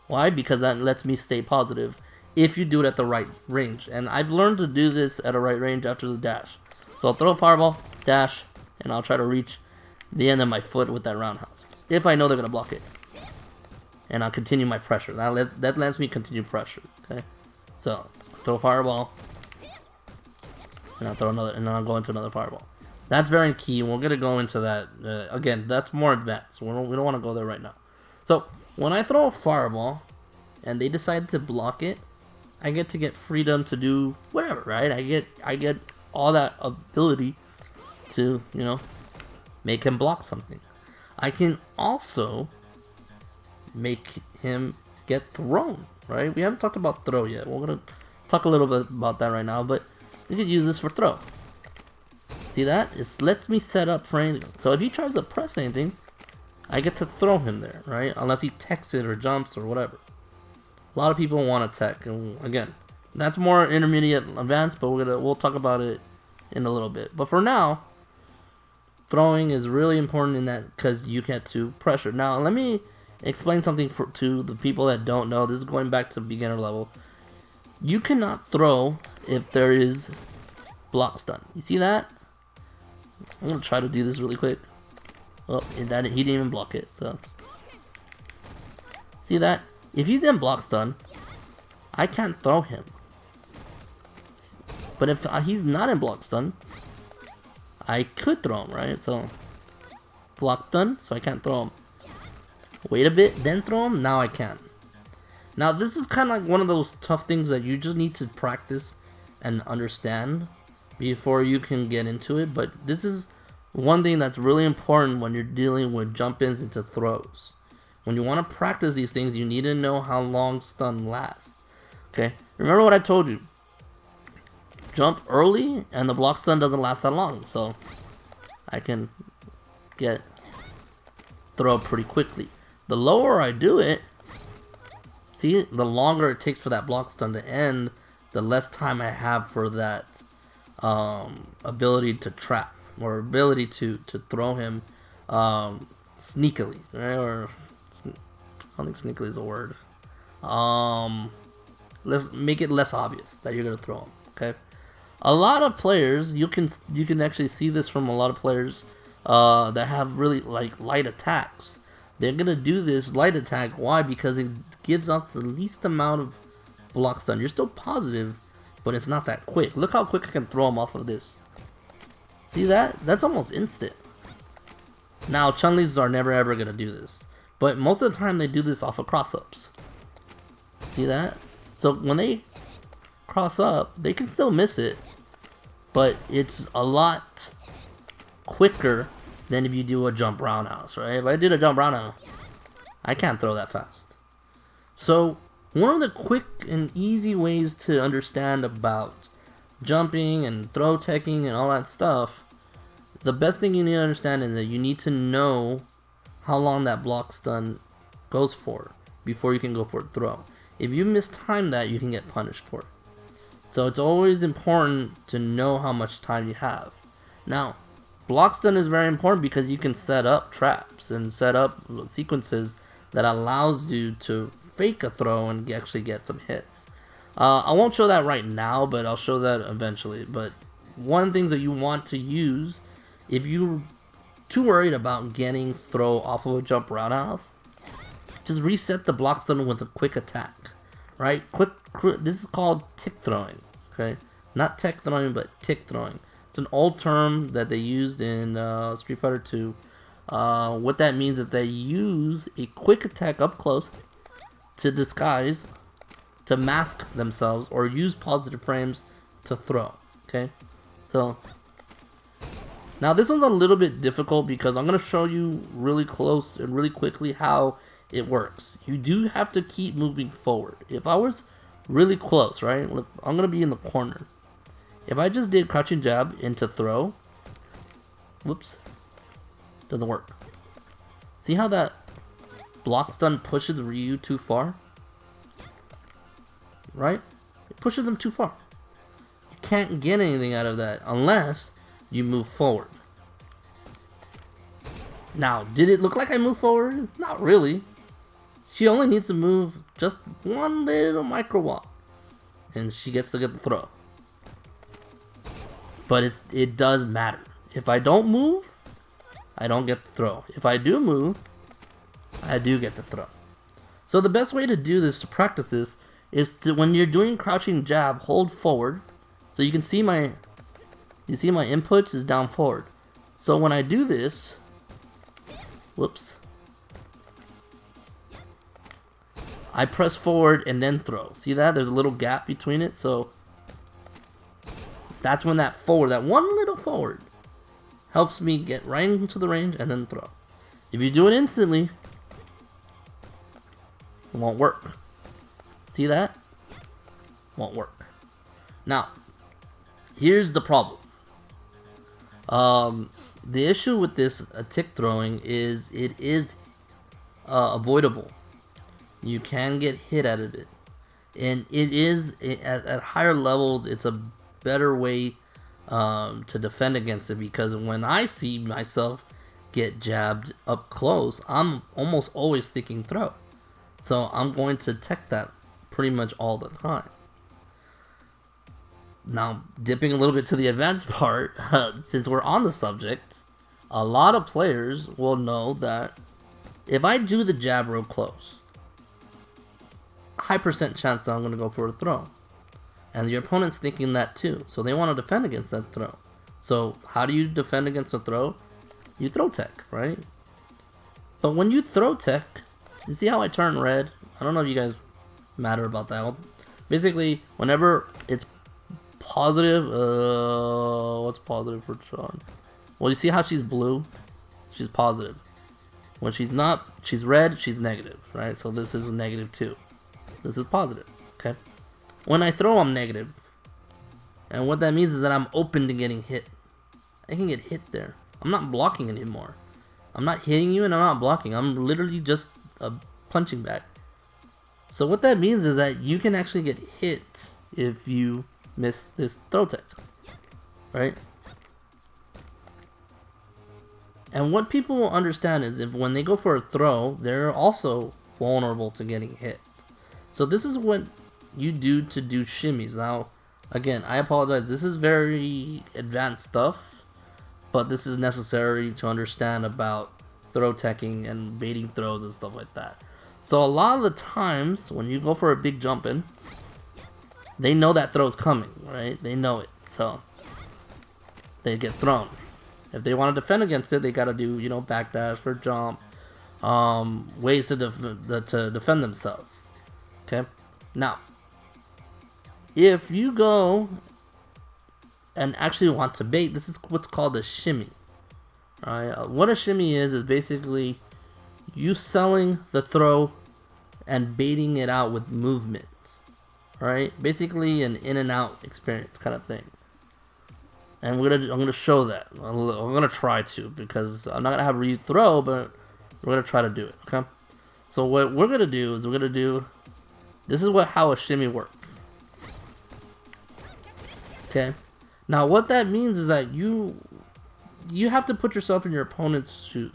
A: Why? Because that lets me stay positive if you do it at the right range. And I've learned to do this at a right range after the dash. So I'll throw a fireball, dash, and I'll try to reach the end of my foot with that roundhouse, if I know they're gonna block it. And I'll continue my pressure. That lets me continue pressure. Okay, so throw a fireball, and I'll throw another, and then I'll go into another fireball. That's very key. We're gonna go into that again. That's more advanced. We don't want to go there right now. So when I throw a fireball, and they decide to block it, I get to get freedom to do whatever, right? I get all that ability to, you know, make him block something. I can also make him get thrown, right? We haven't talked about throw yet. We're gonna talk a little bit about that right now, but we could use this for throw. See that? It lets me set up for anything. So if he tries to press anything, I get to throw him there, right? Unless he techs it or jumps or whatever. A lot of people want to tech, and again, that's more intermediate advanced, but we'll talk about it in a little bit. But for now, throwing is really important in that because you get to pressure. Now let me explain something to the people that don't know. This is going back to beginner level. You cannot throw if there is block stun. You see that? I'm gonna try to do this really quick. Oh, he didn't even block it. So see that? If he's in block stun, I can't throw him. But if he's not in block stun, I could throw him, right? So block stun, so I can't throw him. Wait a bit, then throw him. Now I can. Now this is kind of like one of those tough things that you just need to practice and understand before you can get into it. But this is one thing that's really important when you're dealing with jump-ins into throws. When you want to practice these things, you need to know how long stun lasts. Okay? Remember what I told you. Jump early, and the block stun doesn't last that long. So, I can get throw pretty quickly. The lower I do it, see, the longer it takes for that block stun to end, the less time I have for that ability to trap, or ability to throw him sneakily, right? Or I don't think sneakily is a word. Let's make it less obvious that you're gonna throw him. Okay. A lot of players, you can actually see this from a lot of players that have really like light attacks. they're gonna do this light attack. Why? Because it gives off the least amount of block stun. You're still positive, but it's not that quick. Look how quick I can throw him off of this. See that? That's almost instant. Now, Chun-Li's are never ever gonna do this, but most of the time they do this off of cross-ups. See that? So when they cross up, they can still miss it, but it's a lot quicker than if you do a jump roundhouse, right? If I did a jump roundhouse, I can't throw that fast. So one of the quick and easy ways to understand about jumping and throw teching and all that stuff, the best thing you need to understand is that you need to know how long that block stun goes for before you can go for a throw. If you mistime that, you can get punished for it. So it's always important to know how much time you have. Now, block stun is very important because you can set up traps and set up sequences that allows you to fake a throw and actually get some hits. I won't show that right now, but I'll show that eventually. But one of the things that you want to use, if you're too worried about getting throw off of a jump roundhouse, just reset the block stun with a quick attack, right? This is called tick throwing, okay? Not tech throwing, but tick throwing. It's an old term that they used in Street Fighter 2. What that means is they use a quick attack up close to disguise, to mask themselves, or use positive frames to throw, okay? So now this one's a little bit difficult because I'm going to show you really close and really quickly how it works. You do have to keep moving forward. If I was really close, right? Look, I'm going to be in the corner. If I just did crouching jab into throw, whoops, doesn't work. See how that block stun pushes Ryu too far? Right? It pushes him too far. You can't get anything out of that unless you move forward. Now, did it look like I moved forward? Not really. She only needs to move just one little micro walk, and she gets to get the throw. But it does matter. If I don't move, I don't get the throw. If I do move, I do get the throw. So the best way to do this, to practice this, is to, when you're doing crouching jab, hold forward. So you can see my inputs is down forward. So when I do this, whoops, I press forward and then throw. See that? There's a little gap between it. So that's when that forward, that one little forward, helps me get right into the range and then throw. If you do it instantly, it won't work. See that? Won't work. Now, here's the problem. The issue with this tick throwing is it is avoidable. You can get hit out of it, and it is at higher levels. It's a better way to defend against it, because when I see myself get jabbed up close, I'm almost always thinking throw. So I'm going to tech that pretty much all the time. Now, dipping a little bit to the advanced part, since we're on the subject, a lot of players will know that if I do the jab real close, high percent chance that I'm going to go for a throw. And your opponent's thinking that too. So they want to defend against that throw. So how do you defend against a throw? You throw tech, right? But when you throw tech, you see how I turn red? I don't know if you guys matter about that. Well, basically, whenever it's positive, what's positive for Sean? Well, you see how she's blue? She's positive. When she's not, she's red, she's negative, right? So this is a negative 2. This is positive, okay? When I throw, I'm negative. And what that means is that I'm open to getting hit. I can get hit there. I'm not blocking anymore. I'm not hitting you and I'm not blocking. I'm literally just a punching bag. So what that means is that you can actually get hit if you miss this throw tech, right? And what people will understand is if when they go for a throw, they're also vulnerable to getting hit. So this is what you do to do shimmies. Now, again, I apologize. This is very advanced stuff, but this is necessary to understand about throw teching and baiting throws and stuff like that. So a lot of the times when you go for a big jump in, they know that throw's coming, right? They know it, so they get thrown. If they want to defend against it, they gotta do, you know, backdash or jump, ways to defend themselves. Okay, now if you go and actually want to bait, this is what's called a shimmy. Alright, what a shimmy is basically you selling the throw and baiting it out with movement. Alright, basically an in and out experience kind of thing. And I'm gonna show that. I'm gonna try to, because I'm not gonna have Ryu throw, but we're gonna try to do it. Okay. So what we're gonna do is this is how a shimmy works. Okay. Now what that means is that you have to put yourself in your opponent's shoes.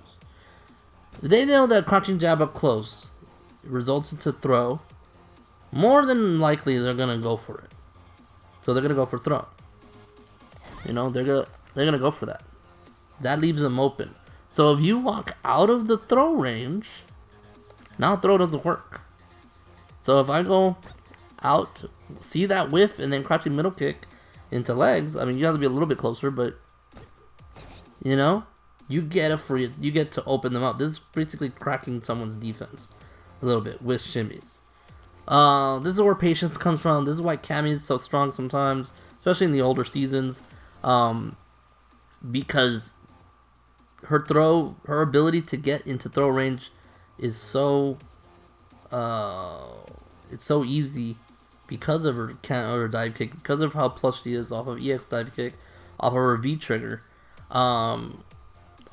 A: They know that crouching jab up close results into throw. More than likely they're gonna go for it. So they're gonna go for throw. You know, they're gonna go for that. That leaves them open. So if you walk out of the throw range, now throw doesn't work. So if I go out, see that whiff, and then crouching middle kick into legs, I mean, you have to be a little bit closer, but you know, you get to open them up. This is basically cracking someone's defense a little bit with shimmies. This is where patience comes from. This is why Cammy is so strong sometimes, especially in the older seasons. Because her ability to get into throw range is so it's so easy because of her dive kick, because of how plus she is off of EX dive kick, off of her V trigger. A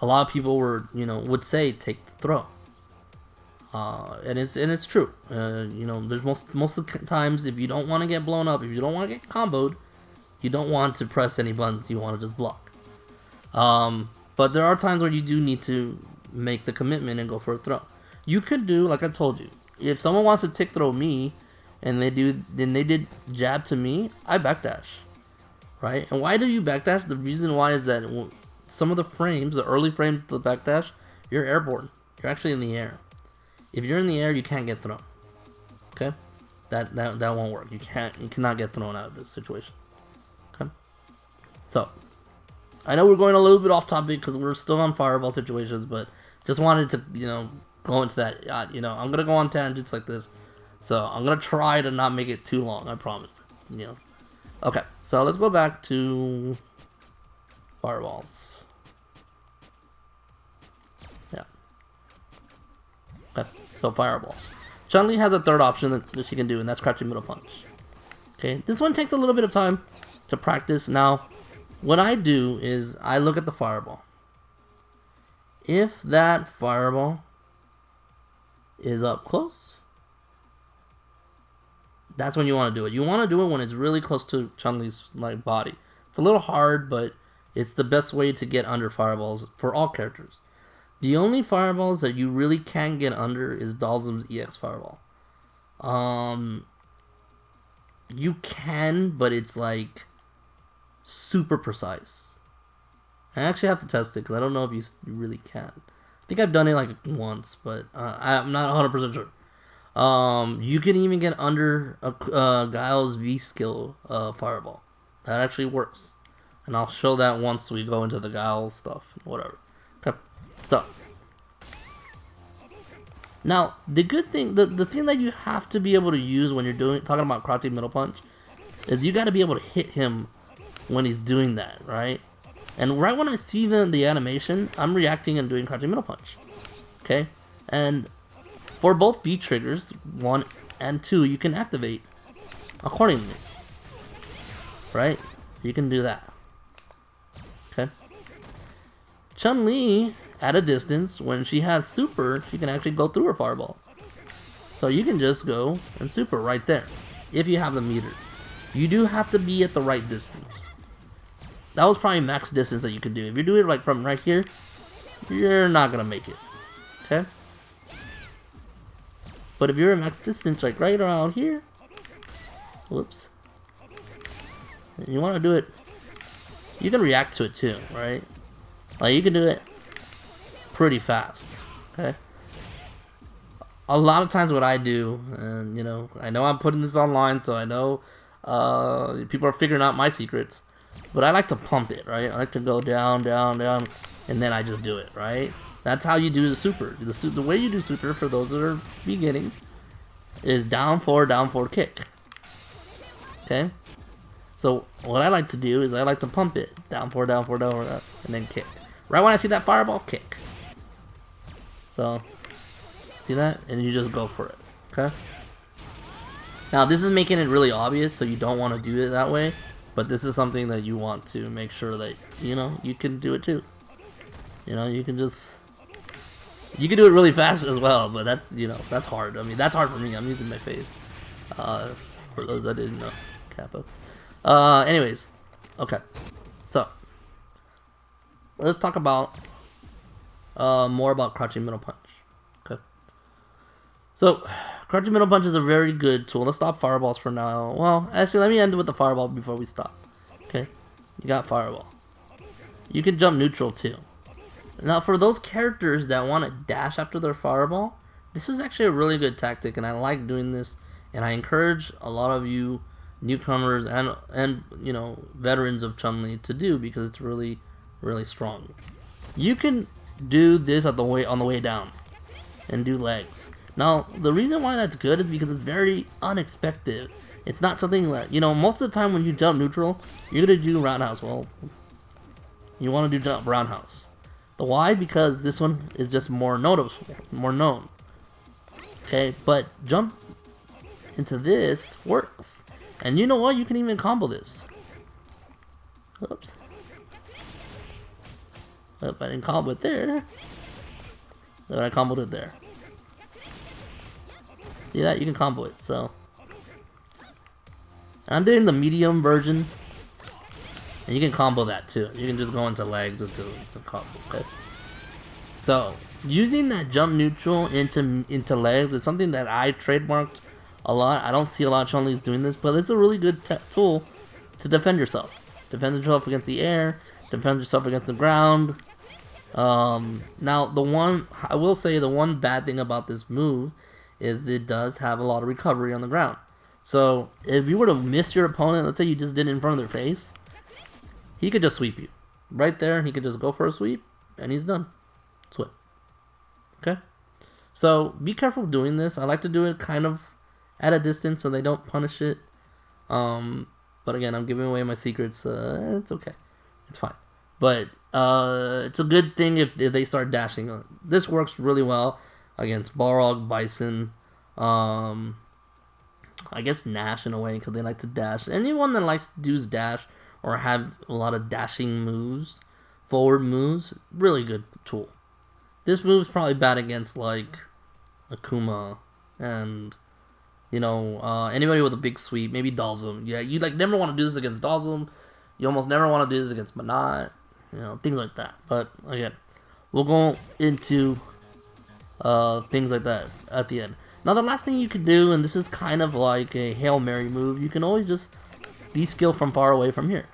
A: lot of people would say take the throw, and it's true. You know, there's most of the times, if you don't want to get blown up, if you don't want to get comboed, you don't want to press any buttons. You want to just block. But there are times where you do need to make the commitment and go for a throw. You could do, like I told you, if someone wants to tick throw me, and they did jab to me, I backdash, right? And why do you backdash? The reason why is that some of the frames, the early frames of the backdash, you're airborne. You're actually in the air. If you're in the air, you can't get thrown. Okay, that won't work. You cannot get thrown out of this situation. Okay, so I know we're going a little bit off topic because we're still on fireball situations, but just wanted to go into that. I'm gonna go on tangents like this, so I'm gonna try to not make it too long. I promise. Okay, so let's go back to fireballs. Yeah. Okay, so fireballs. Chun-Li has a third option that she can do, and that's crouching middle punch. Okay, this one takes a little bit of time to practice. Now, what I do is I look at the fireball. If that fireball is up close, that's when you want to do it. You want to do it when it's really close to Chun-Li's body. It's a little hard, but it's the best way to get under fireballs for all characters. The only fireballs that you really can't get under is Dalsum's EX fireball. You can, but it's like super precise. I actually have to test it because I don't know if you really can. I think I've done it like once, but I'm not 100% sure. You can even get under Guile's V skill fireball. That actually works. And I'll show that once we go into the Guile stuff, whatever. Okay, so now the good thing, the thing that you have to be able to use when you're talking about crouching middle punch, is you got to be able to hit him when he's doing that, right? And right when I see the animation, I'm reacting and doing crouching middle punch. Okay, and for both V triggers, 1 and 2, you can activate accordingly, right? You can do that. Okay. Chun-Li, at a distance, when she has super, she can actually go through her fireball. So you can just go and super right there, if you have the meter. You do have to be at the right distance. That was probably max distance that you could do. If you're doing it like from right here, you're not gonna make it. Okay? But if you're at max distance, like right around here, whoops, and you want to do it, you can react to it too, right? Like you can do it pretty fast. Okay. A lot of times what I do, and you know I'm putting this online, so I know people are figuring out my secrets, but I like to pump it, right? I like to go down, down, down, and then I just do it, right? That's how you do the super. The way you do super, for those that are beginning, is down forward, kick. Okay? So what I like to do is I like to pump it. Down forward, down forward, down forward, and then kick. Right when I see that fireball, kick. So, see that? And you just go for it. Okay? Now this is making it really obvious, so you don't want to do it that way. But this is something that you want to make sure that, you can do it too. You can just... You can do it really fast as well, but that's, that's hard. I mean, that's hard for me. I'm using my face. For those that didn't know. Kappa. Anyways. Okay. So. Let's talk about more about crouching middle punch. Okay. So, crouching middle punch is a very good tool to stop fireballs for now. Well, actually, let me end with the fireball before we stop. Okay. You got fireball. You can jump neutral too. Now, for those characters that want to dash after their fireball, this is actually a really good tactic, and I like doing this, and I encourage a lot of you newcomers and veterans of Chun-Li to do, because it's really, really strong. You can do this on the way down and do legs. Now, the reason why that's good is because it's very unexpected. It's not something that, most of the time when you jump neutral, you're going to do roundhouse. Well, you want to do jump roundhouse. The why? Because this one is just more noticeable, more known. Okay, but jump into this works. And you know what? You can even combo this. Oops. Oh, I didn't combo it there. But I comboed it there. See that? You can combo it, so. I'm doing the medium version. And you can combo that too. You can just go into legs to combo, okay? So, using that jump neutral into legs is something that I trademarked a lot. I don't see a lot of Chun-Li's doing this, but it's a really good tool to defend yourself. Defend yourself against the air, defend yourself against the ground. Now, I will say the one bad thing about this move is it does have a lot of recovery on the ground. So, if you were to miss your opponent, let's say you just did it in front of their face, he could just sweep you. Right there, he could just go for a sweep, and he's done. Sweep. Okay? So, be careful doing this. I like to do it kind of at a distance so they don't punish it. But again, I'm giving away my secrets. It's okay. It's fine. But it's a good thing if they start dashing. This works really well against Balrog, Bison, I guess Nash in a way, because they like to dash. Anyone that likes to do dash or have a lot of dashing moves, forward moves, really good tool. This move's probably bad against like Akuma and anybody with a big sweep, maybe Dalsum. Yeah, you never want to do this against Dalsum. You almost never want to do this against Manat. Things like that. But again, we'll go into things like that at the end. Now the last thing you can do, and this is kind of like a Hail Mary move, you can always just de-skill from far away from here.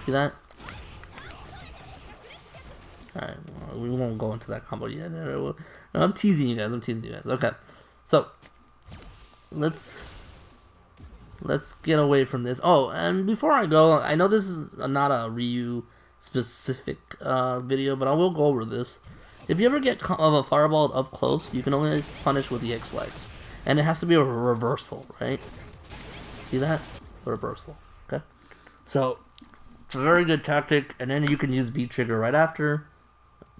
A: See that? Alright, well, we won't go into that combo yet. I'm teasing you guys. Okay. So, let's get away from this. Oh, and before I go, I know this is not a Ryu specific video, but I will go over this. If you ever get a fireball up close, you can only punish with the X legs. And it has to be a reversal, right? See that? A reversal. Okay? So, it's a very good tactic, and then you can use V trigger right after.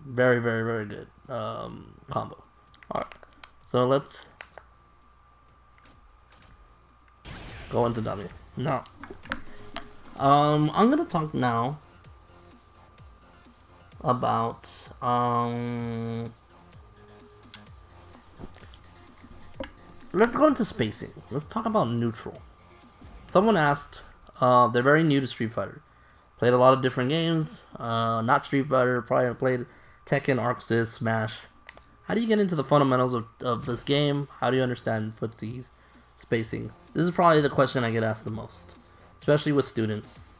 A: Very, very, very good combo. Alright. So let's go into dummy. Now, I'm gonna talk now about let's go into spacing. Let's talk about neutral. Someone asked, they're very new to Street Fighter. Played a lot of different games, not Street Fighter, probably played Tekken, Arc Sys, Smash. How do you get into the fundamentals of this game? How do you understand footsies, spacing? This is probably the question I get asked the most, especially with students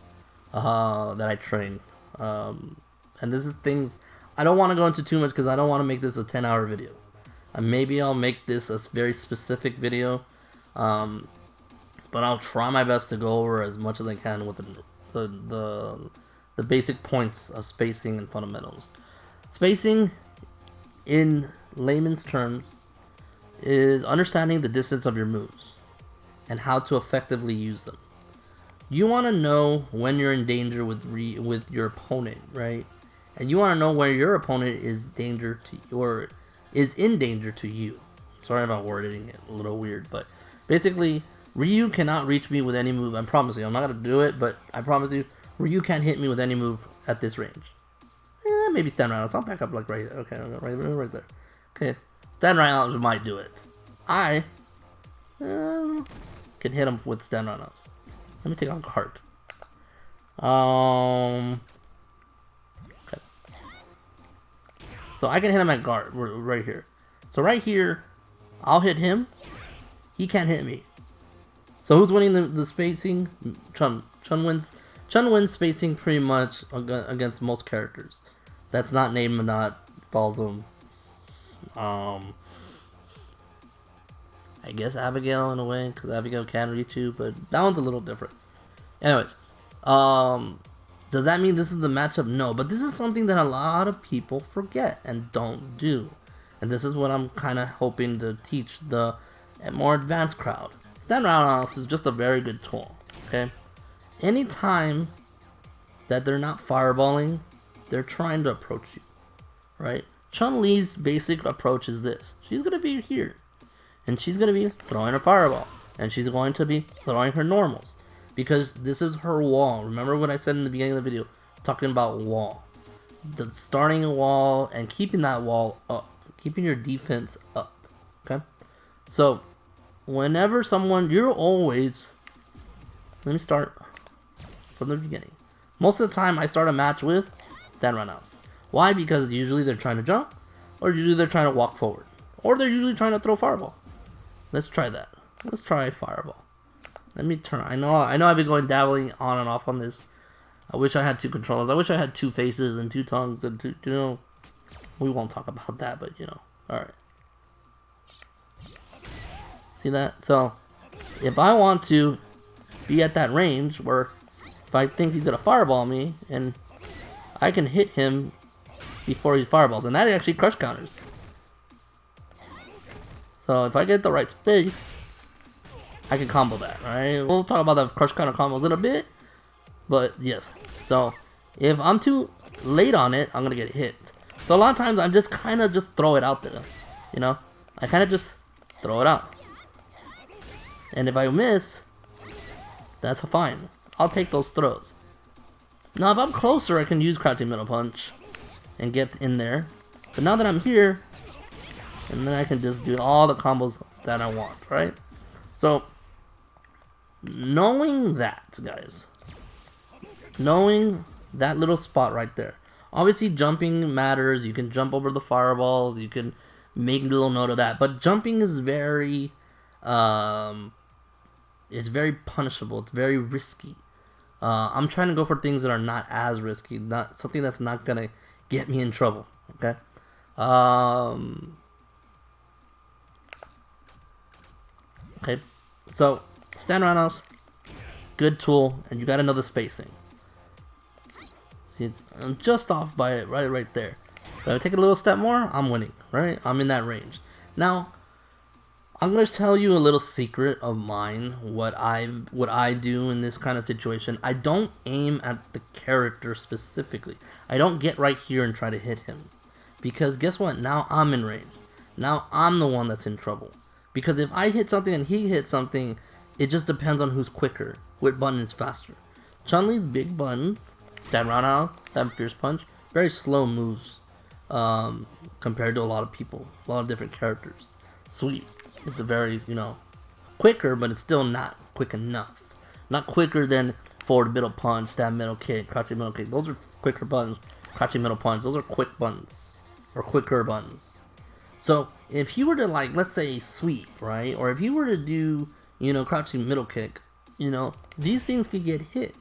A: that I train. And this is things I don't want to go into too much because I don't want to make this a 10-hour video. Maybe I'll make this a very specific video, but I'll try my best to go over as much as I can with the basic points of spacing and fundamentals. Spacing, in layman's terms, is understanding the distance of your moves and how to effectively use them. You want to know when you're in danger with your opponent, right? And you want to know where your opponent is in danger to you. Sorry about wording it a little weird, but basically, Ryu cannot reach me with any move. I promise you, I'm not gonna do it, but I promise you, Ryu can't hit me with any move at this range. Maybe stand right out. I'll back up like right there. Okay, right there. Okay, stand right out might do it. I can hit him with stand right outs. Let me take on guard. Okay. So I can hit him at guard right here. So right here, I'll hit him. He can't hit me. So who's winning the spacing? Chun wins. Chun wins spacing pretty much against most characters. That's not Name not Balsam. I guess Abigail in a way, because Abigail can reach you, but that one's a little different. Anyways, does that mean this is the matchup? No, but this is something that a lot of people forget and don't do. And this is what I'm kind of hoping to teach the more advanced crowd. Stand roundhouse is just a very good tool, okay? Anytime that they're not fireballing, they're trying to approach you, right? Chun-Li's basic approach is this. She's going to be here, and she's going to be throwing a fireball, and she's going to be throwing her normals, because this is her wall. Remember what I said in the beginning of the video, talking about wall. Starting a wall and keeping that wall up, keeping your defense up, okay? So, whenever you're always, let me start from the beginning. Most of the time I start a match with stand runouts. Why? Because usually they're trying to jump, or usually they're trying to walk forward, or they're usually trying to throw fireball. Let's try that. Let's try fireball. Let me turn. I know I've been going dabbling on and off on this. I wish I had two controllers. I wish I had two faces and two tongues and two, we won't talk about that, but alright. See that? So, if I want to be at that range where if I think he's gonna fireball me, and I can hit him before he fireballs, and that actually crush counters. So if I get the right space, I can combo that, right? We'll talk about the crush counter combos in a bit, but yes. So if I'm too late on it, I'm gonna get hit. So a lot of times I'm just kind of just throw it out there, I kind of just throw it out. And if I miss, that's fine. I'll take those throws. Now if I'm closer, I can use crouching middle punch and get in there. But now that I'm here, and then I can just do all the combos that I want, right? So, knowing that, guys, knowing that little spot right there. Obviously, jumping matters. You can jump over the fireballs. You can make a little note of that. But jumping is very, it's very punishable. It's very risky. I'm trying to go for things that are not as risky, not something that's not gonna get me in trouble. Okay. Okay. So stand roundhouse, good tool, and you got another spacing. See, I'm just off by it, right there. If I take a little step more, I'm winning. Right? I'm in that range. Now, I'm gonna tell you a little secret of mine. What I do in this kind of situation. I don't aim at the character specifically. I don't get right here and try to hit him, because guess what? Now I'm in range. Now I'm the one that's in trouble. Because if I hit something and he hits something, it just depends on who's quicker. Which button is faster. Chun-Li's big buttons, that roundhouse, that fierce punch, very slow moves compared to a lot of people, a lot of different characters. Sweet. It's a very, quicker, but it's still not quick enough. Not quicker than forward middle punch, stab middle kick, crouching middle kick. Those are quicker buttons. Crouching middle punch, those are quick buttons. Or quicker buttons. So, if you were to, let's say, sweep, right? Or if you were to do, crouching middle kick, these things could get hit.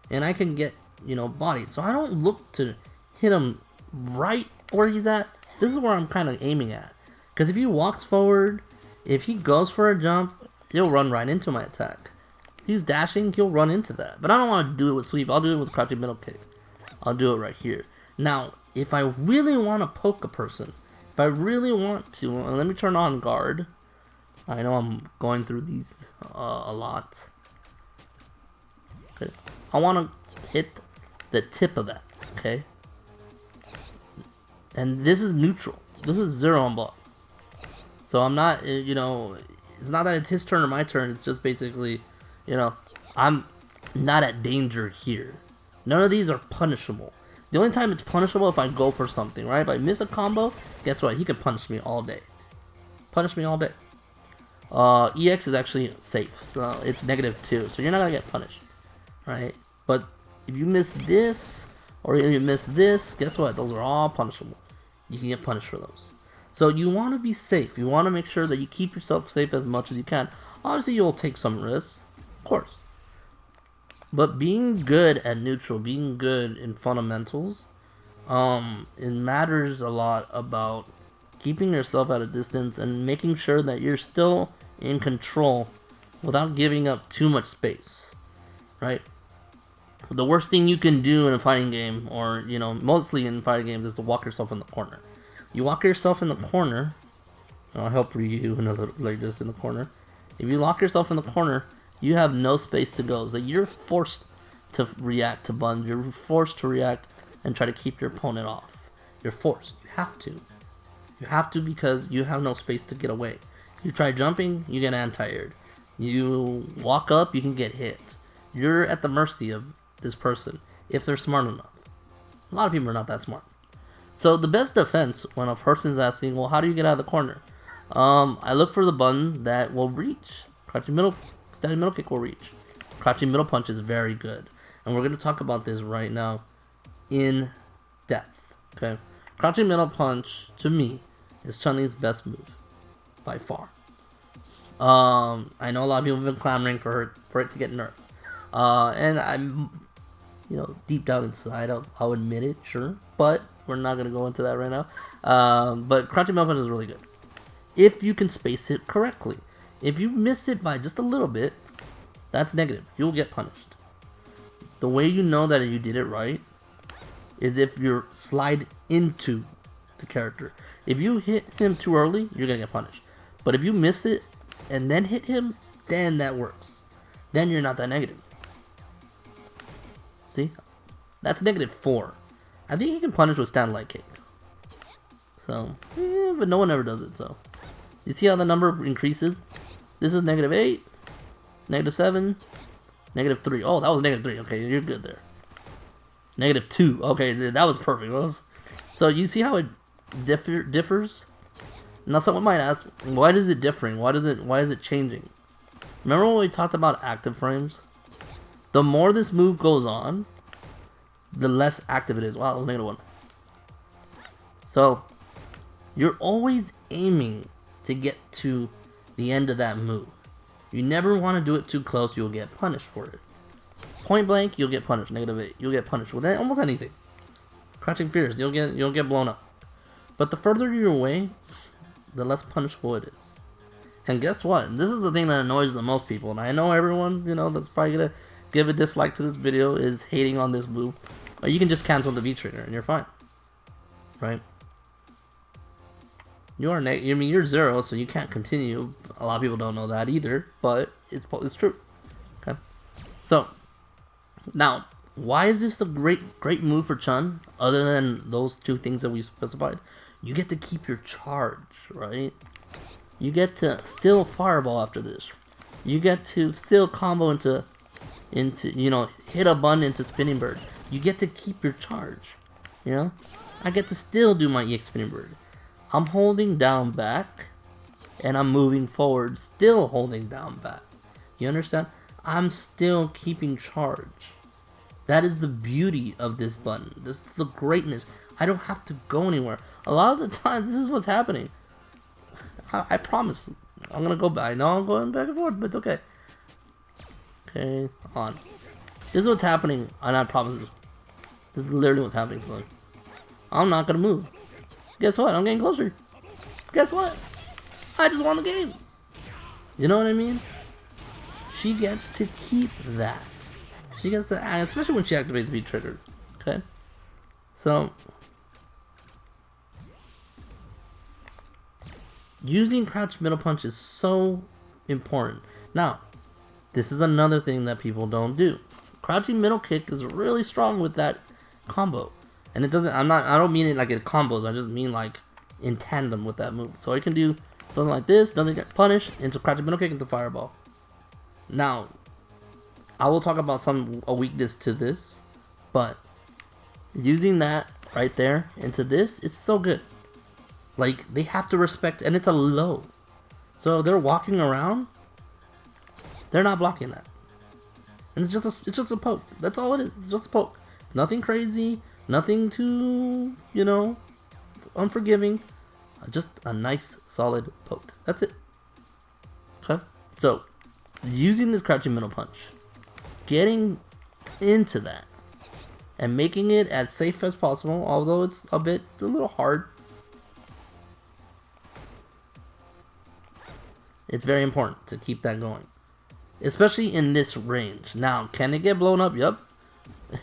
A: And I can get, bodied. So I don't look to hit them right where he's at, this is where I'm kind of aiming at. Because if he walks forward, if he goes for a jump, he'll run right into my attack. If he's dashing, he'll run into that. But I don't want to do it with sweep. I'll do it with crouching middle kick. I'll do it right here. Now, if I really want to poke a person, if I really want to, let me turn on guard. I know I'm going through these a lot. Okay. I want to hit the tip of that, okay? And this is neutral. This is 0 on block. So I'm not, you know, it's not that it's his turn or my turn. It's just basically, you know, I'm not at danger here. None of these are punishable. The only time it's punishable if I go for something, right? If I miss a combo, guess what? He can punish me all day. Punish me all day. EX is actually safe. So it's -2. So you're not going to get punished, right? But if you miss this, or if you miss this, guess what? Those are all punishable. You can get punished for those. So you want to be safe. You want to make sure that you keep yourself safe as much as you can. Obviously, you'll take some risks, of course. But being good at neutral, being good in fundamentals, it matters a lot about keeping yourself at a distance and making sure that you're still in control without giving up too much space, right? The worst thing you can do in a fighting game, or, you know, mostly in fighting games, is to walk yourself in the corner. You walk yourself in the corner, I'll help you like this in the corner. If you lock yourself in the corner, you have no space to go. So you're forced to react to buttons. You're forced to react and try to keep your opponent off. You're forced. You have to. You have to, because you have no space to get away. You try jumping, you get anti-aired. You walk up, you can get hit. You're at the mercy of this person if they're smart enough. A lot of people are not that smart. So the best defense when a person's asking, well, how do you get out of the corner? I look for the button that will reach. Crouching middle, standing middle kick will reach. Crouching middle punch is very good. And we're going to talk about this right now in depth. Okay, crouching middle punch, to me, is Chun-Li's best move by far. I know a lot of people have been clamoring for it to get nerfed. And I'm, you know, deep down inside, I'll admit it, sure. But we're not going to go into that right now. But crouching middle punch is really good if you can space it correctly. If you miss it by just a little bit, that's negative. You'll get punished. The way you know that you did it right is if you slide into the character. If you hit him too early, you're going to get punished. But if you miss it and then hit him, then that works. Then you're not that negative. See? That's -4. I think he can punish with stand light kick. So, but no one ever does it, so. You see how the number increases? This is -8, -7, -3. Oh, that was -3. Okay, you're good there. -2. Okay, that was perfect. So you see how it differs? Now someone might ask, why is it differing? Why is it changing? Remember when we talked about active frames? The more this move goes on, the less active it is. Wow, that was -1. So you're always aiming to get to the end of that move. You never want to do it too close. You'll get punished for it. Point blank, you'll get punished. -8. You'll get punished with almost anything. Crouching fierce, you'll get blown up. But the further you're away, the less punishable it is. And guess what? This is the thing that annoys the most people. And I know everyone, you know, that's probably gonna give a dislike to this video is hating on this move. Or you can just cancel the V trigger and you're fine, right? You're 0, so you can't continue. A lot of people don't know that either, but it's true. Okay, so now, why is this a great move for Chun? Other than those two things that we specified, you get to keep your charge, right? You get to still fireball after this. You get to still combo into you know, hit a button into spinning bird. You get to keep your charge. You know, I get to still do my EX spinning bird. I'm holding down back, and I'm moving forward, still holding down back. You understand? I'm still keeping charge. That is the beauty of this button. This is the greatness. I don't have to go anywhere. A lot of the time, this is what's happening. I promise. I'm gonna go back. I know I'm going back and forth, but it's okay. Okay, on. This is what's happening, and I promise this is literally what's happening. So I'm not gonna move. Guess what? I'm getting closer. Guess what? I just won the game. You know what I mean? She gets to keep that. She gets to, especially when she activates V trigger. Okay? So, using crouch middle punch is so important. Now, this is another thing that people don't do. Crouching middle kick is really strong with that combo. And it doesn't, I don't mean it like it combos, I just mean like in tandem with that move. So I can do something like this, doesn't get punished, into crouching middle kick, into fireball. Now, I will talk about a weakness to this, but using that right there into this is so good. Like, they have to respect, and it's a low. So they're walking around, they're not blocking that. And it's just a poke. That's all it is. It's just a poke. Nothing crazy, nothing too, you know, unforgiving. Just a nice, solid poke. That's it. Okay? So, using this crouching middle punch, getting into that, and making it as safe as possible, although it's a little hard. It's very important to keep that going. Especially in this range. Now, can it get blown up? Yup.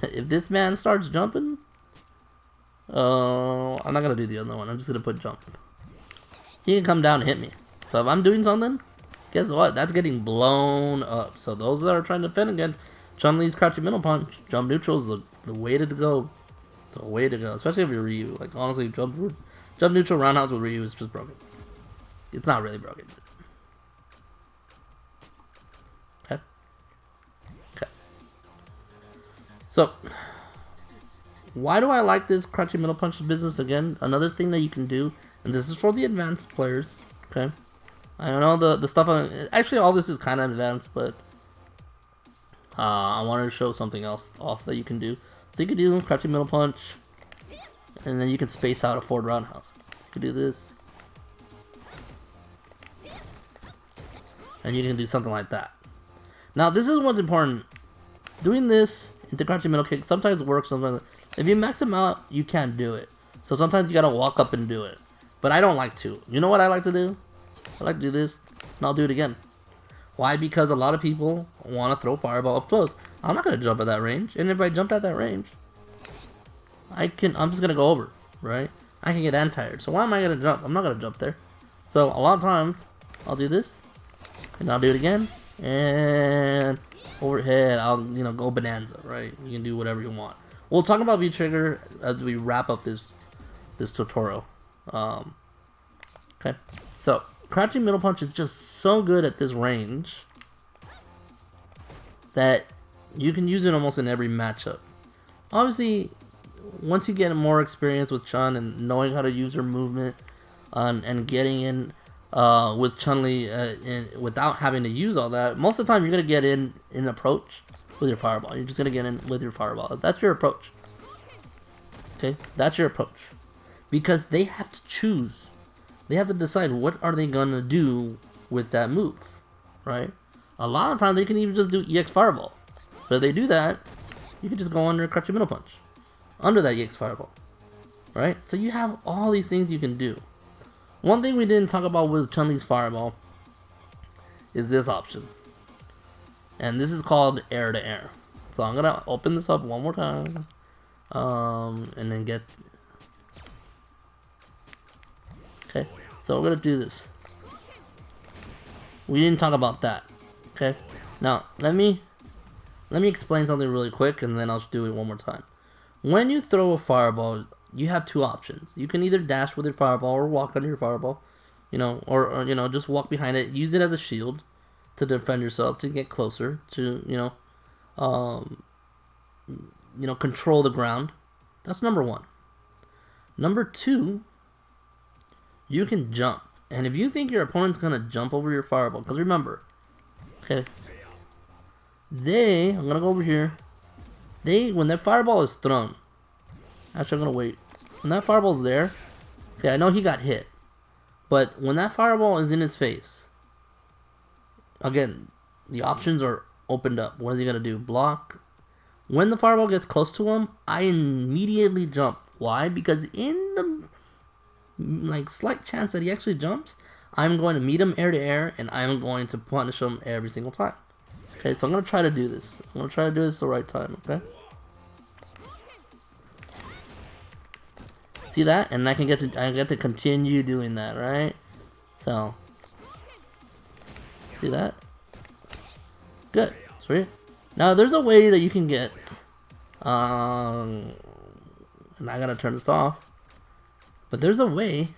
A: If this man starts jumping, I'm not going to do the other one. I'm just going to put jump. He can come down and hit me. So if I'm doing something, guess what? That's getting blown up. So those that are trying to defend against Chun-Li's crouching middle punch, jump neutral is the way to go. The way to go. Especially if you're Ryu. Like, honestly, jump neutral roundhouse with Ryu is just broken. It's not really broken. Okay. Okay. So, why do I like this crouching middle punch business again? Another thing that you can do, and this is for the advanced players, okay? I know the stuff on, actually all this is kind of advanced, but I wanted to show something else off that you can do. So you can do crouching middle punch, and then you can space out a forward roundhouse. You can do this, and you can do something like that. Now this is what's important. Doing this into crouching middle kick sometimes works, sometimes if you max them out, you can't do it. So sometimes you gotta walk up and do it. But I don't like to. You know what I like to do? I like to do this, and I'll do it again. Why? Because a lot of people want to throw fireball up close. I'm not gonna jump at that range, and if I jump at that range, I'm just gonna go over, right? I can get anti-aired. So why am I gonna jump? I'm not gonna jump there. So a lot of times, I'll do this, and I'll do it again, and overhead, I'll go bonanza, right? You can do whatever you want. We'll talk about V-trigger as we wrap up this tutorial. Okay, so crouching middle punch is just so good at this range that you can use it almost in every matchup. Obviously, once you get more experience with Chun and knowing how to use her movement and getting in with Chun-Li without having to use all that, most of the time you're going to get in approach with your fireball. You're just going to get in with your fireball. That's your approach. Okay, that's your approach. Because they have to choose. They have to decide what are they going to do with that move, right? A lot of times they can even just do EX Fireball. But if they do that, you can just go under Crouching Middle Punch. Under that EX Fireball, right? So you have all these things you can do. One thing we didn't talk about with Chun-Li's Fireball is this option. And this is called air to air. So I'm going to open this up one more time. And then get... Okay, so we're going to do this. We didn't talk about that. Okay, now let me explain something really quick and then I'll do it one more time. When you throw a fireball, you have two options. You can either dash with your fireball or walk under your fireball, or just walk behind it. Use it as a shield to defend yourself, to get closer, to control the ground. That's number one. Number two, you can jump, and if you think your opponent's gonna jump over your fireball, because remember, okay, I'm gonna go over here. When that fireball is thrown, actually I'm gonna wait. When that fireball's there, okay, I know he got hit, but when that fireball is in his face, again, the options are opened up. What is he gonna do? Block. When the fireball gets close to him, I immediately jump. Why? Because in like slight chance that he actually jumps, I'm going to meet him air to air, and I'm going to punish him every single time. Okay, so I'm gonna try to do this. I'm gonna try to do this the right time. Okay. See that? And I get to continue doing that, right? So, see that? Good, sweet. Now there's a way that you can get, and I gotta turn this off. But there's a way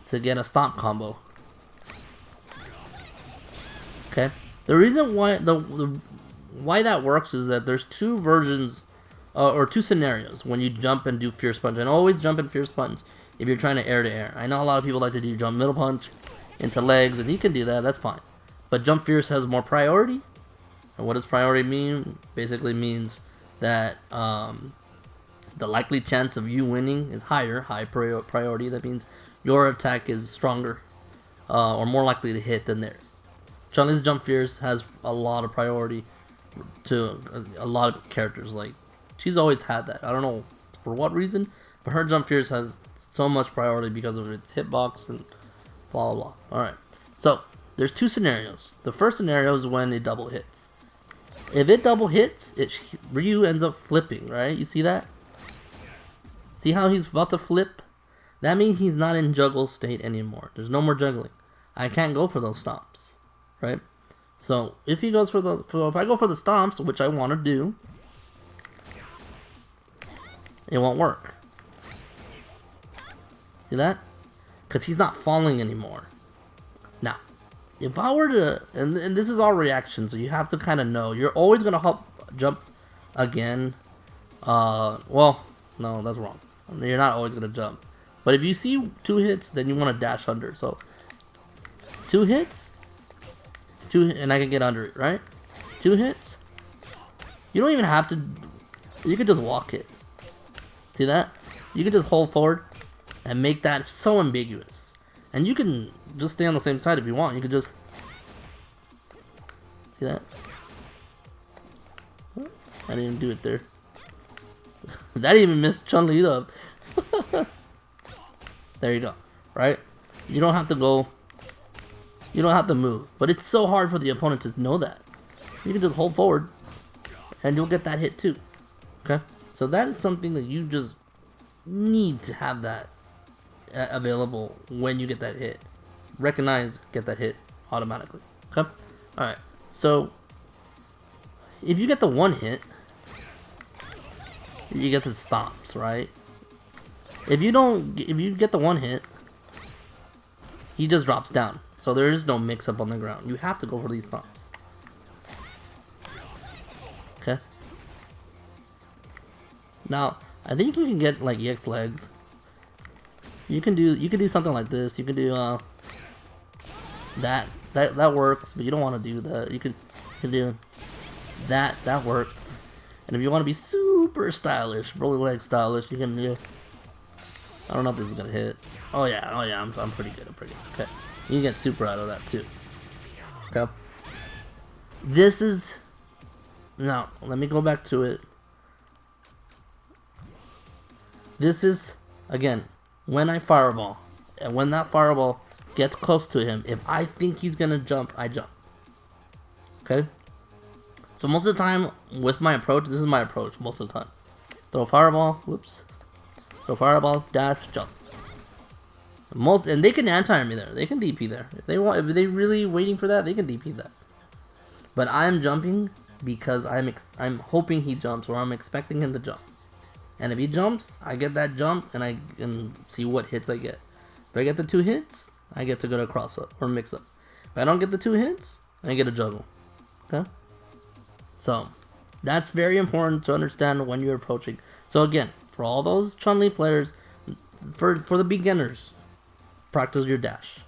A: to get a stomp combo. Okay. The reason why why that works is that there's two versions. Or two scenarios when you jump and do fierce punch, and always jump and fierce punch if you're trying to air to air. I know a lot of people like to do jump middle punch into legs, and you can do that, that's fine. But jump fierce has more priority, and what does priority mean? Basically means that the likely chance of you winning is high priority. That means your attack is stronger or more likely to hit than theirs. Chun-Li's jump fierce has a lot of priority to a lot of characters. Like, she's always had that. I don't know for what reason, but her jump fierce has so much priority because of its hitbox and blah blah blah. Alright, so there's two scenarios. The first scenario is when it double hits. If it double hits, Ryu ends up flipping, right? You see that? See how he's about to flip? That means he's not in juggle state anymore. There's no more juggling. I can't go for those stomps, right? So if he goes if I go for the stomps, which I want to do, it won't work. See that? Because he's not falling anymore. Now, if I were to, and this is all reaction, so you have to kind of know, you're always going to jump again. Well, no, that's wrong. You're not always going to jump. But if you see 2 hits, then you want to dash under. So, 2 hits, and I can get under it, right? 2 hits. You don't even have to, you can just walk it. See that? You can just hold forward and make that so ambiguous. And you can just stay on the same side if you want. You can just... See that? I didn't even do it there. That even missed Chun-Li up. There you go. Right? You don't have to go... You don't have to move. But it's so hard for the opponent to know that. You can just hold forward and you'll get that hit too. Okay? So that is something that you just need to have that available when you get that hit. Recognize, get that hit automatically. Okay? Alright. So, if you get the 1 hit, you get the stomps, right? If you get the 1 hit, he just drops down. So there is no mix up on the ground. You have to go for these stomps. Okay? Now, I think you can get like EX legs. You can do something like this. You can do that works, but you don't want to do that. You can do that works. And if you want to be super stylish, Brolylegs stylish, you can do. I don't know if this is gonna hit. Oh yeah, I'm pretty good. Okay. You can get super out of that too. Okay. This is now. Let me go back to it. This is, again, when I fireball. And when that fireball gets close to him, if I think he's going to jump, I jump. Okay? So most of the time, with my approach, this is my approach most of the time. Throw a fireball, whoops. Throw a fireball, dash, jump. And they can anti me there. They can DP there. If they're really waiting for that, they can DP that. But I'm jumping because I'm hoping he jumps, or I'm expecting him to jump. And if he jumps, I get that jump, and I can see what hits I get. If I get the 2 hits, I get to go to cross up or mix up. If I don't get the 2 hits, I get a juggle. Okay? So, that's very important to understand when you're approaching. So again, for all those Chun-Li players, for the beginners, practice your dash.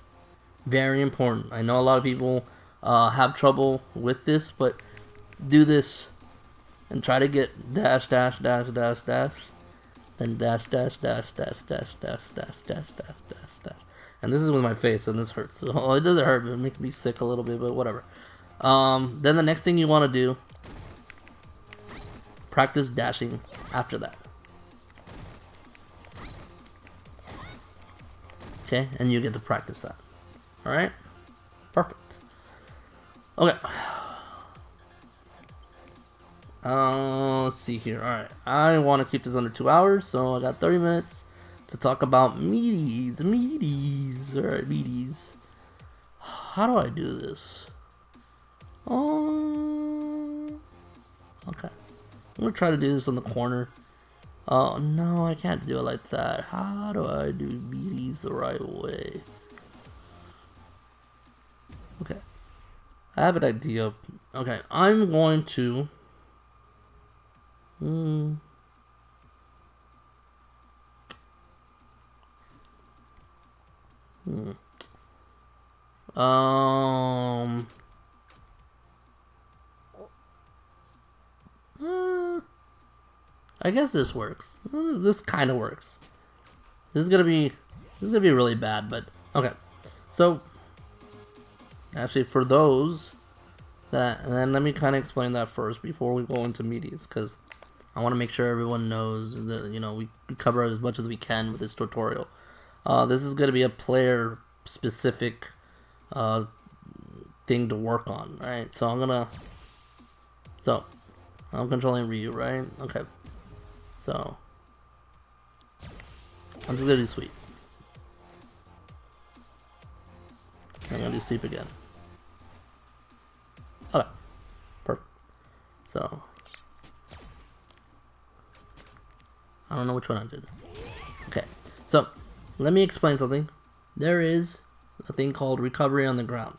A: Very important. I know a lot of people have trouble with this, but do this. And try to get dash, dash, dash, dash, dash. Then dash, dash, dash, dash, dash, dash, dash, dash, dash, dash, dash. And this is with my face, and this hurts. So, it doesn't hurt, but it makes me sick a little bit, but whatever. Then the next thing you want to do, practice dashing after that. Okay, and you get to practice that. Alright? Perfect. Okay. Let's see here. Alright, I want to keep this under 2 hours, so I got 30 minutes to talk about Meaties. Meaties. Alright, Meaties. How do I do this? Okay. I'm gonna try to do this on the corner. Oh no, I can't do it like that. How do I do Meaties the right way? Okay. I have an idea. Okay, I'm going to... I guess this works. This kind of works. This is gonna be really bad, but okay. So actually, for those that, and then let me kind of explain that first before we go into Meaties, because I want to make sure everyone knows that, you know, we cover as much as we can with this tutorial. This is gonna be a player specific thing to work on, right? So I'm controlling Ryu, right? Okay. So I'm just gonna do sweep. I'm gonna do sweep again. Okay. Perfect. So I don't know which one I did. Okay. So let me explain something. There is a thing called recovery on the ground.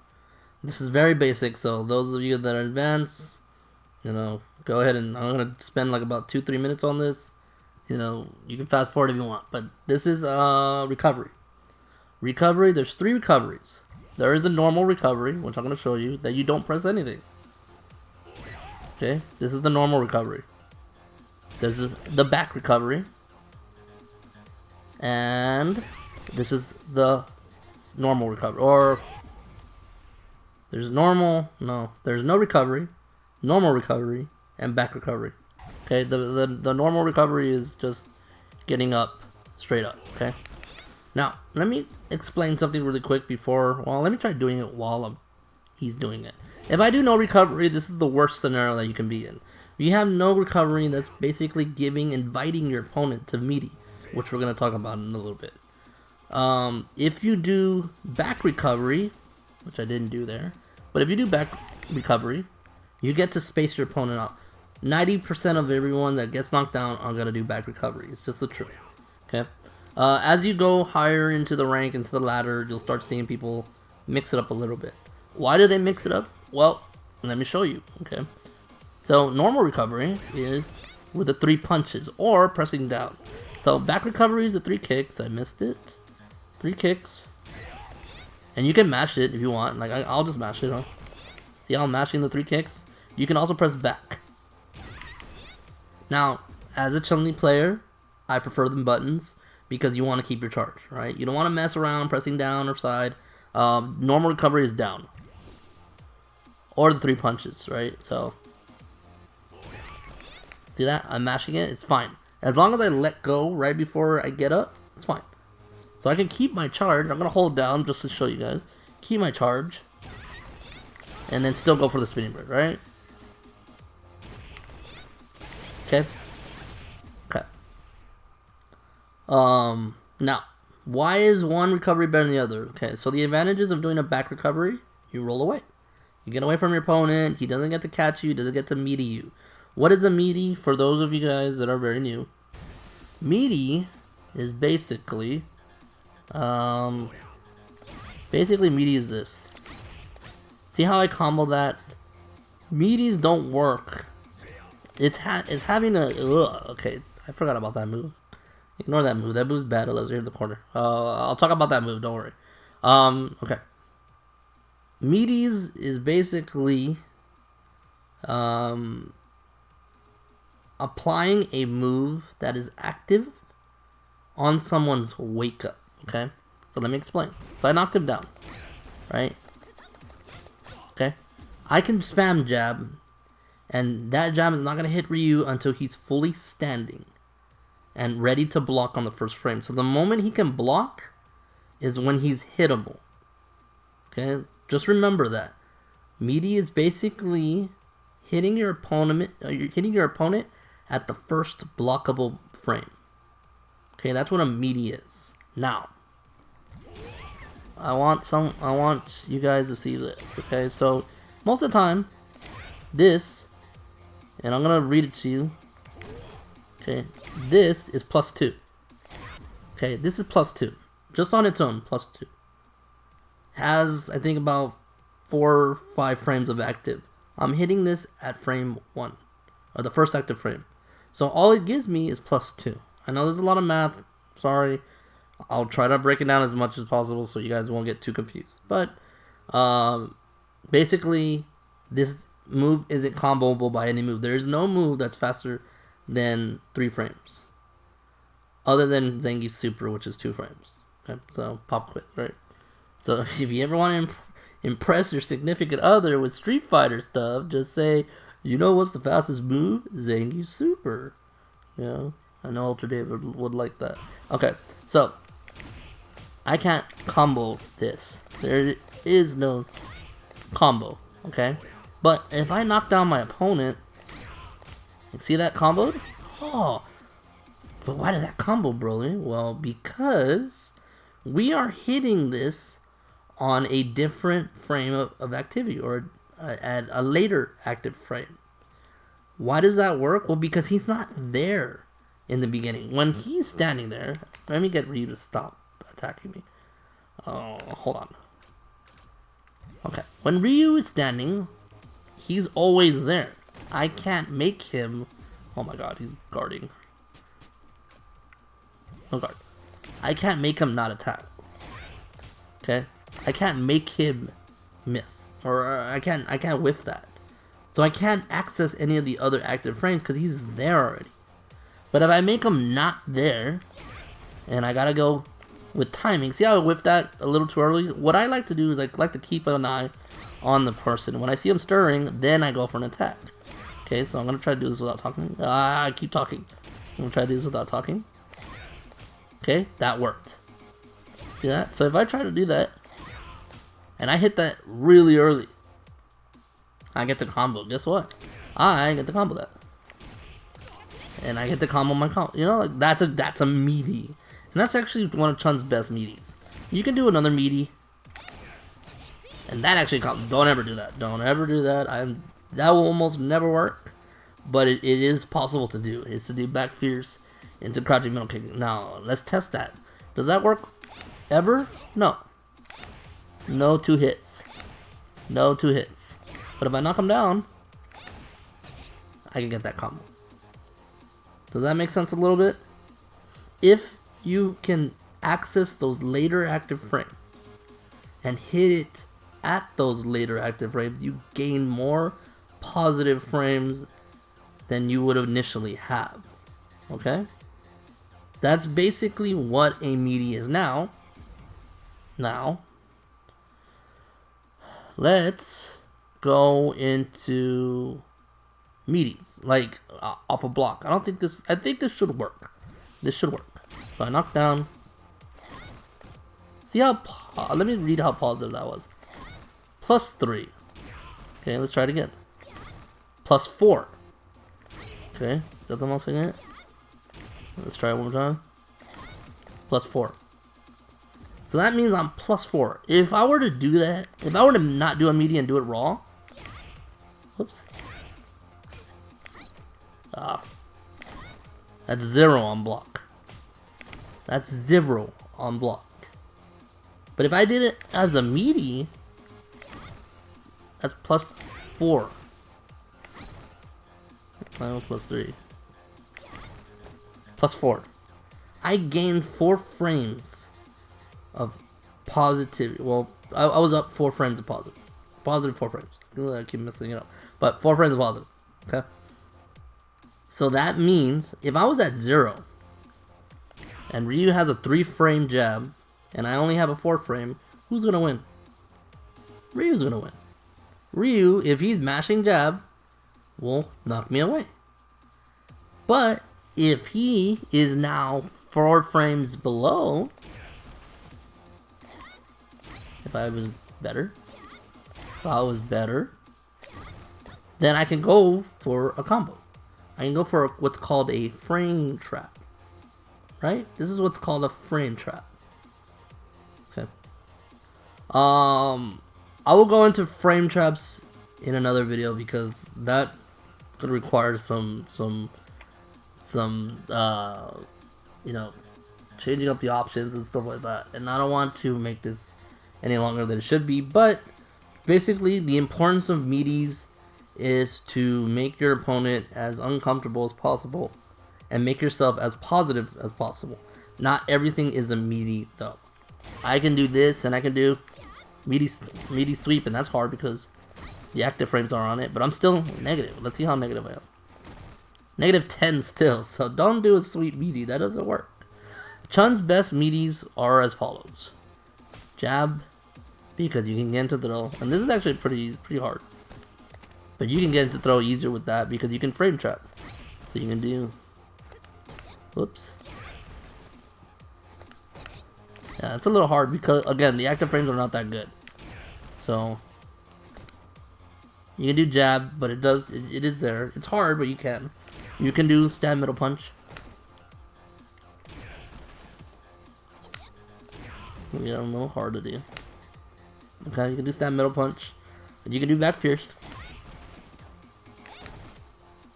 A: This is very basic, so those of you that are advanced, you know, go ahead, and I'm gonna spend like about 2-3 minutes on this. You know, you can fast forward if you want, but this is recovery. Recovery, there's 3 recoveries. There is a normal recovery, which I'm gonna show you, that you don't press anything. Okay, this is the normal recovery. There's the back recovery, and this is the normal recovery. Or there's normal, no, there's no recovery, normal recovery, and back recovery. Okay, the normal recovery is just getting up, straight up. Okay, now let me explain something really quick before. Well, let me try doing it while he's doing it. If I do no recovery, this is the worst scenario that you can be in. If you have no recovery, that's basically inviting your opponent to meaty, which we're gonna talk about in a little bit. If you do back recovery, which I didn't do there, but if you do back recovery, you get to space your opponent out. 90% of everyone that gets knocked down are gonna do back recovery. It's just the truth. Okay. As you go higher into the rank, into the ladder, you'll start seeing people mix it up a little bit. Why do they mix it up? Well, let me show you. Okay. So normal recovery is with the 3 punches or pressing down. So back recovery is the 3 kicks. I missed it. 3 kicks, and you can mash it if you want. Like I'll just mash it. Huh? See how I'm mashing the 3 kicks? You can also press back. Now, as a Chun-Li player, I prefer the buttons because you want to keep your charge, right? You don't want to mess around pressing down or side. Normal recovery is down, or the 3 punches, right? So see that? I'm mashing it. It's fine as long as I let go right before I get up. It's fine. So I can keep my charge. I'm gonna hold down just to show you guys. Keep my charge, and then still go for the spinning bird, right? Okay. Okay. Now, why is one recovery better than the other? Okay, so the advantages of doing a back recovery: you roll away, you get away from your opponent. He doesn't get to catch you. Doesn't get to meaty you. What is a meaty? For those of you guys that are very new, meaty is basically meaty is this. See how I combo that? Meaties don't work. It's having a okay. I forgot about that move. Ignore that move. That move's bad. Let's hear the corner. I'll talk about that move. Don't worry. Okay. Meaties is basically applying a move that is active on someone's wake up. Okay, so let me explain. So I knocked him down, right? Okay, I can spam jab, and that jab is not gonna hit Ryu until he's fully standing and ready to block on the first frame. So the moment he can block, is when he's hittable. Okay, just remember that. Meaty is basically hitting your opponent at the first blockable frame. Okay, that's what a meaty is. Now, I want you guys to see this. Okay, so most of the time, this, and I'm gonna read it to you. Okay, this is +2. Okay, this is +2, just on its own, +2. Has, I think, about 4 or 5 frames of active. I'm hitting this at frame 1, or the first active frame. So all it gives me is +2. I know there's a lot of math, sorry. I'll try to break it down as much as possible so you guys won't get too confused. But basically, this move isn't comboable by any move. There is no move that's faster than 3 frames. Other than Zangief's Super, which is 2 frames. Okay, so pop quiz, right? So if you ever want to impress your significant other with Street Fighter stuff, just say, you know what's the fastest move? Zangief's Super. You know, I know Ultra David would like that. Okay, so I can't combo this. There is no combo, okay? But if I knock down my opponent, see that comboed? Oh, but why did that combo, Broly? Well, because we are hitting this on a different frame of activity, or at a later active frame. Why does that work? Well, because he's not there in the beginning. When he's standing there, let me get Ryu to stop attacking me. Oh, hold on. Okay, when Ryu is standing, he's always there. I can't make him... Oh my god, he's guarding. No guard. I can't make him not attack. Okay? I can't make him miss. Or I can't whiff that. So I can't access any of the other active frames because he's there already. But if I make him not there, and I gotta go with timing, see how I whiffed that a little too early? What I like to do is I like to keep an eye on the person. When I see him stirring, then I go for an attack. Okay, so I'm gonna try to do this without talking. I keep talking. I'm gonna try to do this without talking. Okay, that worked. See that? So if I try to do that, and I hit that really early, I get the combo. Guess what? I get the combo that. And I get the combo my combo. You know, like that's a meaty. And that's actually one of Chun's best meaties. You can do another meaty. And that actually counts. Don't ever do that. Don't ever do that. That will almost never work. But it is possible to do. It's to do back fierce into crouching middle kick. Now, let's test that. Does that work ever? No. No 2 hits. No 2 hits. But if I knock him down, I can get that combo. Does that make sense a little bit? If you can access those later active frames and hit it at those later active frames, you gain more positive frames than you would initially have. Okay? That's basically what a meaty is. Now, let's go into meaties, like off a block. I think this should work. This should work. So I knock down. See how, let me read how positive that was. +3. Okay, let's try it again. +4. Okay, is that the most I get? Let's try it one more time. +4. So that means I'm +4. If I were to do that, if I were to not do a meaty and do it raw, whoops. That's 0 on block. That's 0 on block. But if I did it as a meaty, that's +4. +3. +4. I gained 4 frames of positivity. Well, I was up 4 frames of positive. Positive 4 frames. I keep messing it up. But 4 frames of positive. Okay? So that means if I was at 0 and Ryu has a 3-frame jab and I only have a 4-frame, who's gonna win? Ryu's gonna win. Ryu, if he's mashing jab, will knock me away. But if he is now 4 frames below, if I was better, then I can go for a combo. I can go for what's called a frame trap. Right? This is what's called a frame trap. Okay. I will go into frame traps in another video because that could require some you know, changing up the options and stuff like that. And I don't want to make this any longer than it should be, but basically the importance of meaties is to make your opponent as uncomfortable as possible and make yourself as positive as possible. Not everything is a meaty though. I can do this and I can do meaty sweep, and that's hard because the active frames are on it, but I'm still negative. Let's see how negative I am. Negative 10 still, so don't do a sweep meaty, that doesn't work. Chun's best meaties are as follows. Jab, because you can get into throw, and this is actually pretty hard. But you can get into throw easier with that because you can frame trap. So you can do, whoops. Yeah, it's a little hard because, again, the active frames are not that good. So you can do jab, but it is there. It's hard, but you can. You can do stand middle punch. Yeah, a little hard to do. Okay, you can do stand middle punch. And you can do back fierce.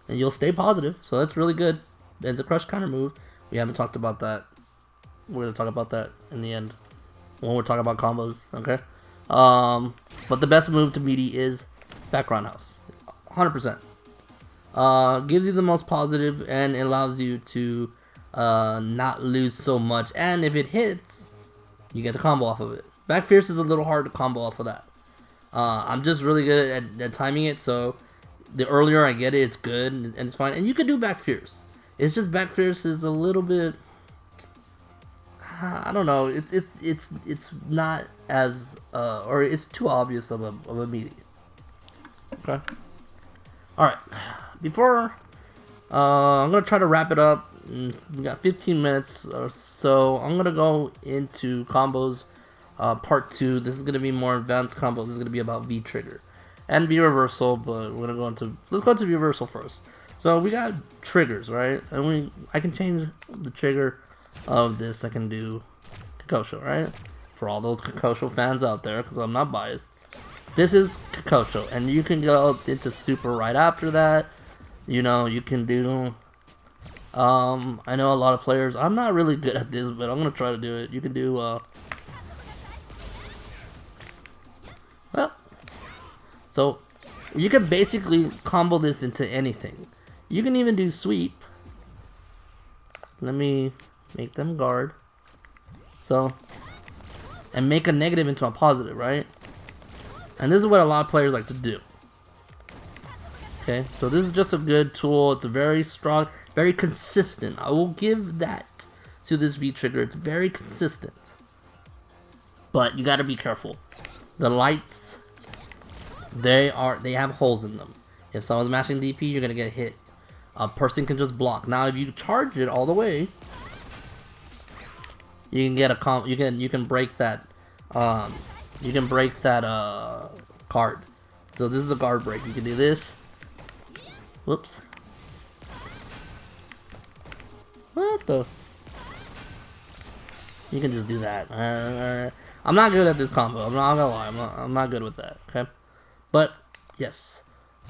A: And you'll stay positive, so that's really good. And it's a crush counter move. We haven't talked about that. We're gonna talk about that in the end when we're talking about combos, okay? But the best move to meaty is back roundhouse, 100%. Gives you the most positive and allows you to not lose so much. And if it hits, you get the combo off of it. Back fierce is a little hard to combo off of that. I'm just really good at timing it, so the earlier I get it, it's good and it's fine. And you can do back fierce. It's just back fierce is a little bit, I don't know. It's not as or it's too obvious of a meaty. Okay. All right. Before I'm gonna try to wrap it up. We got 15 minutes or so. I'm gonna go into combos part 2. This is gonna be more advanced combos. This is gonna be about V trigger and V reversal, but we're gonna go into, let's go into V reversal first. So we got triggers, right? And I can change the trigger of this. I can do Kokosho, right? For all those Kokosho fans out there, because I'm not biased. This is Kokosho, and you can go into super right after that. You know, you can do, I know a lot of players, I'm not really good at this, but I'm going to try to do it. You can do, well, so you can basically combo this into anything. You can even do sweep. Let me make them guard. So, and make a negative into a positive, right? And this is what a lot of players like to do. Okay, so this is just a good tool. It's a very strong, very consistent. I will give that to this V trigger. It's very consistent. But you gotta be careful. The lights, they have holes in them. If someone's mashing DP, you're gonna get hit. A person can just block. Now if you charge it all the way, you can get a you can break that card. So this is a guard break. You can do this. Whoops. What the? You can just do that. I'm not good at this combo. I'm not gonna lie. I'm not good with that. Okay, but yes,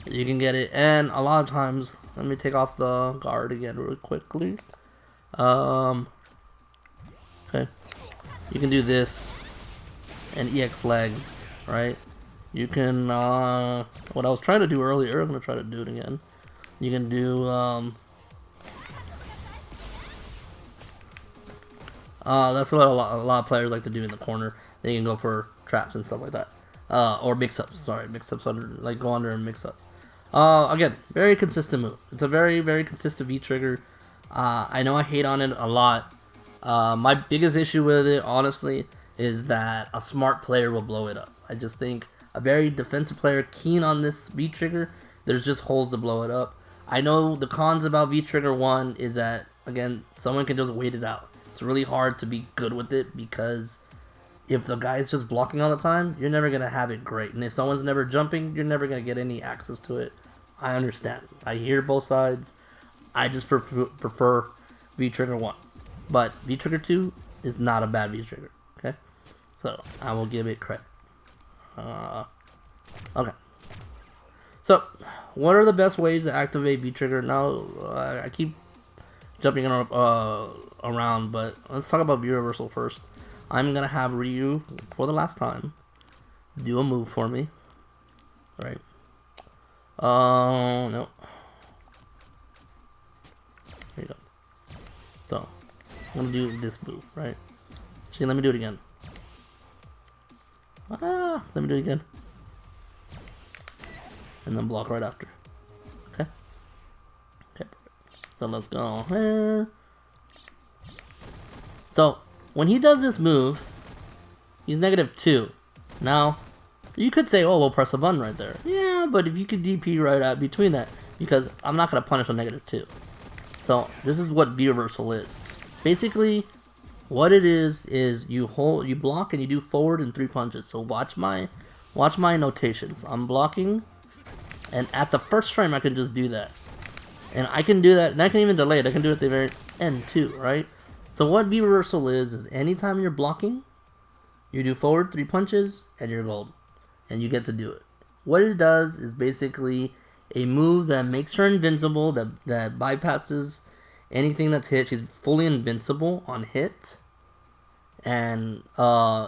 A: you can get it. And a lot of times, let me take off the guard again really quickly. Okay, you can do this and EX legs, right? You can what I was trying to do earlier, I'm gonna try to do it again. You can do that's what a lot of players like to do in the corner. They can go for traps and stuff like that, or mix-ups. Sorry, mix-ups under, like go under and mix up. Again, very consistent move. It's a very consistent V trigger. I know I hate on it a lot. My biggest issue with it, honestly, is that a smart player will blow it up. I just think a very defensive player keen on this V trigger, there's just holes to blow it up. I know the cons about V trigger 1 is that, again, someone can just wait it out. It's really hard to be good with it because if the guy's just blocking all the time, you're never gonna have it great. And if someone's never jumping, you're never gonna get any access to it. I understand. I hear both sides. I just prefer V-Trigger 1. But V-Trigger 2 is not a bad V-Trigger. Okay? So, I will give it credit. Okay. So, what are the best ways to activate V-Trigger? Now, I keep jumping around, but let's talk about V-Reversal first. I'm going to have Ryu, for the last time, do a move for me. Right? No. There you go. So, I'm going to do this move, right? Actually, let me do it again. Let me do it again. And then block right after. Okay? Okay. So let's go here. So, when he does this move, he's -2. Now, you could say, oh, we'll press a button right there. Yeah, but if you could DP right out between that, because I'm not going to punish a -2. So, this is what V-Reversal is. Basically, what it is you block and you do forward in 3 punches. So watch my notations. I'm blocking, and at the first frame I can just do that. And I can do that, and I can even delay it. I can do it at the very end too, right? So what V-Reversal is anytime you're blocking, you do forward 3 punches, and you're gold. And you get to do it. What it does is basically a move that makes her invincible, that bypasses anything that's hit. She's fully invincible on hit. And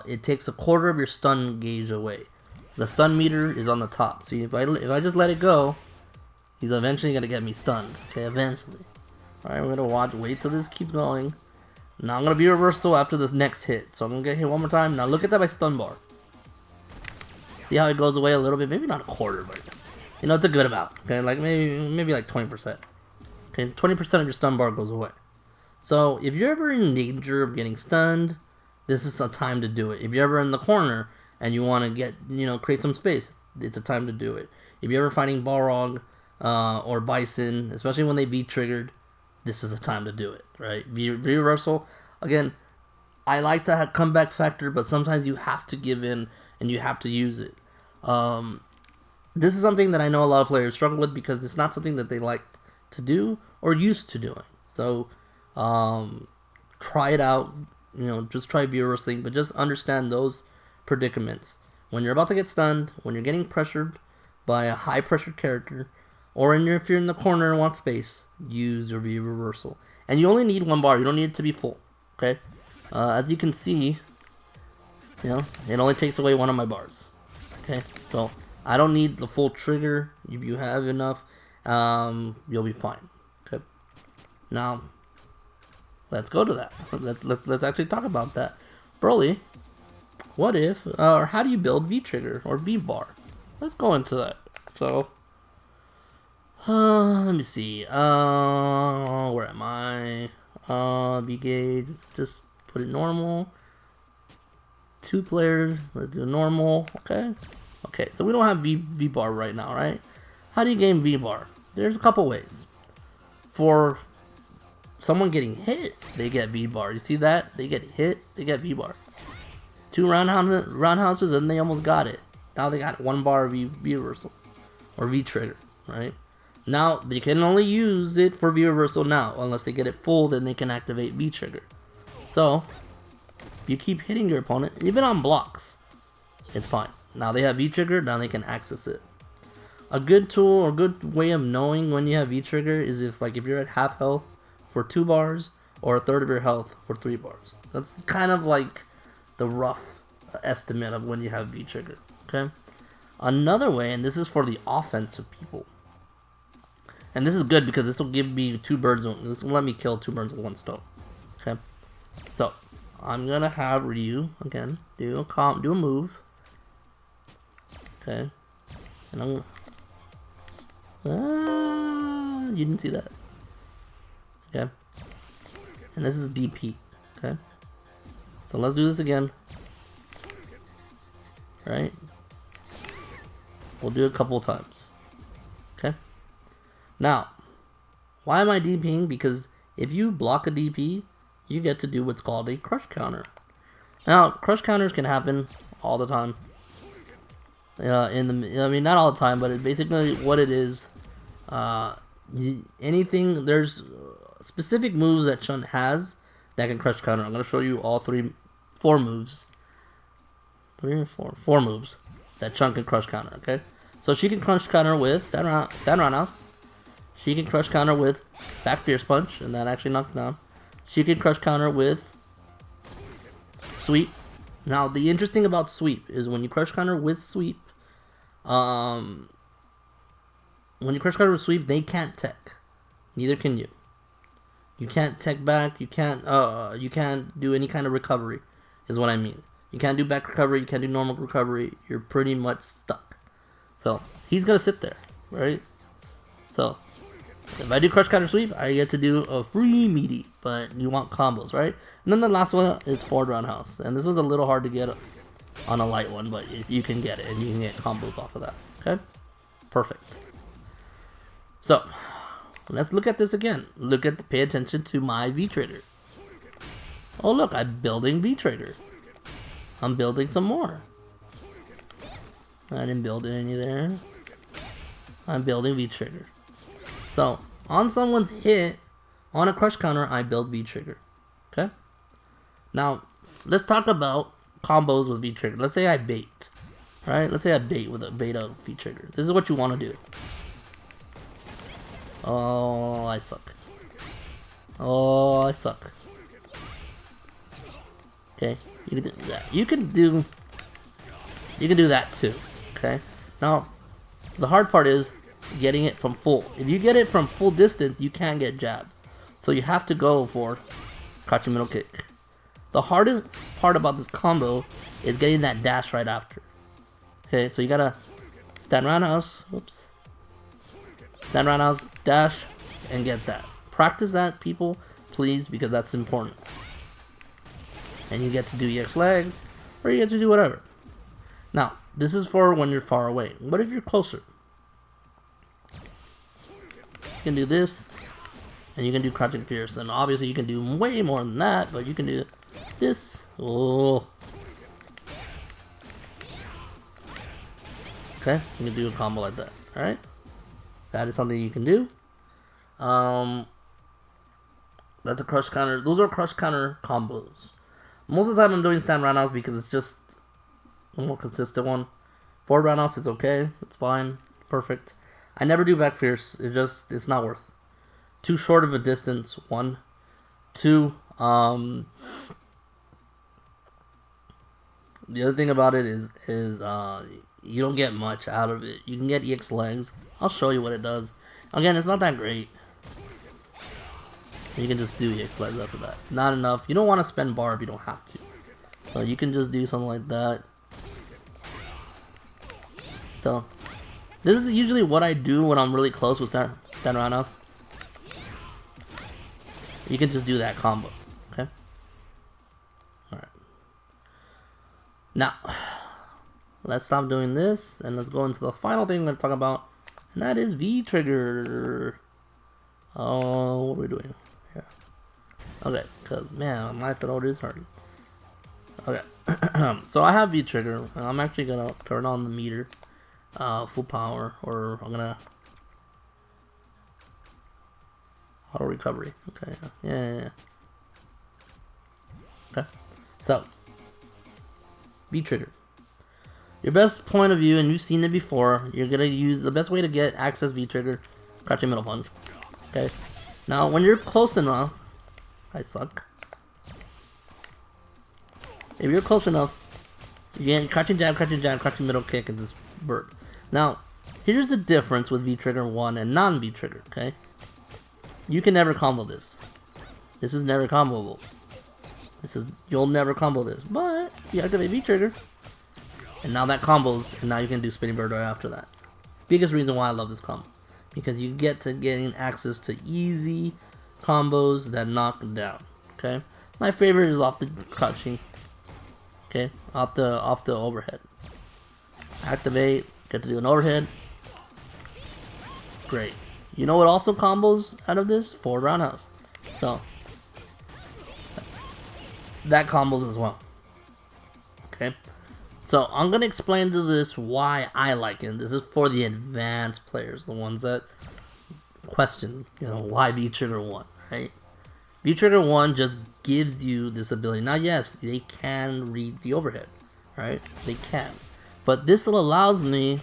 A: it takes 1/4 of your stun gauge away. The stun meter is on the top. See, if I just let it go, he's eventually gonna get me stunned. Okay, eventually. Alright, we're gonna wait till this keeps going. Now I'm gonna be reversal after this next hit. So I'm gonna get hit one more time. Now look at that my stun bar. See how it goes away a little bit? Maybe not 1/4, but you know, it's a good amount. Okay, like maybe like 20%. Okay, 20% of your stun bar goes away. So if you're ever in danger of getting stunned, this is a time to do it. If you're ever in the corner and you want to create some space, it's a time to do it. If you're ever fighting Balrog or Bison, especially when they V-triggered, this is a time to do it, right? V-Reversal, again, I like the comeback factor, but sometimes you have to give in and you have to use it. This is something that I know a lot of players struggle with because it's not something that they like to do or used to doing. So try it out. Just try V-Reversing, but just understand those predicaments. When you're about to get stunned, when you're getting pressured by a high pressure character, or if you're in the corner and want space, use your V-Reversal. And you only need 1 bar. You don't need it to be full. Okay? As you can see, it only takes away 1 of my bars. Okay? So I don't need the full trigger. If you have enough, you'll be fine. Okay? Now, let's go to that. Let's actually talk about that. Broly, what if, or how do you build V-Trigger or V-Bar? Let's go into that. So, let me see. Where am I? V-Gauge, just put it normal. 2 players, let's do normal, okay? Okay, so we don't have V-Bar right now, right? How do you gain V-Bar? There's a couple ways. For someone getting hit, they get V-Bar. You see that? They get hit, they get V-Bar. 2 roundhouses and they almost got it. Now they got 1 bar V-Reversal. Or V-Trigger, right? Now, they can only use it for V-Reversal now. Unless they get it full, then they can activate V-Trigger. So, you keep hitting your opponent, even on blocks. It's fine. Now they have V-Trigger, now they can access it. A good tool or good way of knowing when you have V-Trigger is if you're at half health for 2 bars or 1/3 of your health for 3 bars. That's kind of like the rough estimate of when you have V-Trigger. Okay? Another way, and this is for the offensive people, and this is good because this will give me 2 birds. This will let me kill 2 birds with 1 stone. Okay? So, I'm gonna have Ryu again do a move. Okay? And I'm you didn't see that. Okay? And this is DP. Okay? So let's do this again. Right? We'll do it a couple of times. Okay? Now, why am I DPing? Because if you block a DP, you get to do what's called a crush counter. Now, crush counters can happen all the time. I mean, not all the time, but basically what it is. Anything, there's specific moves that Chun has that can crush counter. I'm gonna show you all four moves. Four moves that Chun can crush counter. Okay, so she can crush counter with stand roundhouse. She can crush counter with back fierce punch, and that actually knocks down. She can crush counter with sweep. Now, the interesting about sweep is when you crush counter with sweep, when you crush counter with sweep, they can't tech. Neither can you. You can't tech back. You can't do any kind of recovery, is what I mean. You can't do back recovery. You can't do normal recovery. You're pretty much stuck. So he's gonna sit there, right? So if I do crush counter sweep, I get to do a free meaty, but you want combos, right? And then the last one is forward roundhouse, and this was a little hard to get on a light one, but you can get it, and you can get combos off of that. Okay, perfect. So let's look at this again. Pay attention to my V trigger. Oh look, I'm building V trigger. I'm building some more. I didn't build any there. I'm building V trigger. So on someone's hit, on a crush counter, I build V trigger. Okay. Now let's talk about combos with V trigger. Let's say I bait. Right? Let's say I bait with a beta V trigger. This is what you want to do. Oh, I suck. Oh, I suck. Okay, you can do that. You can do that too. Okay. Now, the hard part is getting it from full. If you get it from full distance, you can't get jab. So you have to go for crouching middle kick. The hardest part about this combo is getting that dash right after. Okay, so you gotta stand roundhouse. Whoops. Stand roundhouse, dash, and get that. Practice that, people, please, because that's important. And you get to do EX legs, or you get to do whatever. Now, this is for when you're far away. What if you're closer? You can do this, and you can do crouching fierce, and obviously you can do way more than that, but you can do this. Oh. Okay, you can do a combo like that, alright? That is something you can do. That's a crush counter. Those are crush counter combos. Most of the time I'm doing stand roundhouse because it's just a more consistent one. Forward roundhouse is okay. It's fine. Perfect. I never do back fierce. It's not worth. Too short of a distance, one. Two, the other thing about it is you don't get much out of it. You can get EX legs. I'll show you what it does. Again, it's not that great. You can just do EX legs after that. Not enough. You don't want to spend bar if you don't have to. So you can just do something like that. So this is usually what I do when I'm really close with stand roundhouse. You can just do that combo. Okay? Alright. Now, let's stop doing this and let's go into the final thing I'm going to talk about. And that is V trigger. Oh, what are we doing? Yeah. Okay, because man, my throat is hurting. Okay, so I have V trigger. I'm actually gonna turn on the meter, full power, or I'm gonna auto recovery. Okay, yeah. Okay, so V trigger. Your best point of view, and you've seen it before, you're going to use the best way to get access V trigger, crouching middle punch. Okay. Now, when you're close enough, I suck. If you're close enough, you get crouching jab, crouching middle kick, and just bird. Now, here's the difference with V trigger 1 and non V trigger, okay? You can never combo this. This is never comboable. You'll never combo this, but you activate V trigger. And now that combos, and now you can do spinning bird right after that. Biggest reason why I love this combo. Because you get to getting access to easy combos that knock them down. Okay? My favorite is off the crouching. Okay? Off the overhead. Activate, get to do an overhead. Great. You know what also combos out of this? Forward roundhouse. So that combos as well. Okay, so I'm gonna explain to this why I like it. This is for the advanced players, the ones that question, why V-Trigger 1, right? V-Trigger 1 just gives you this ability. Now, yes, they can read the overhead, right? They can. But this allows me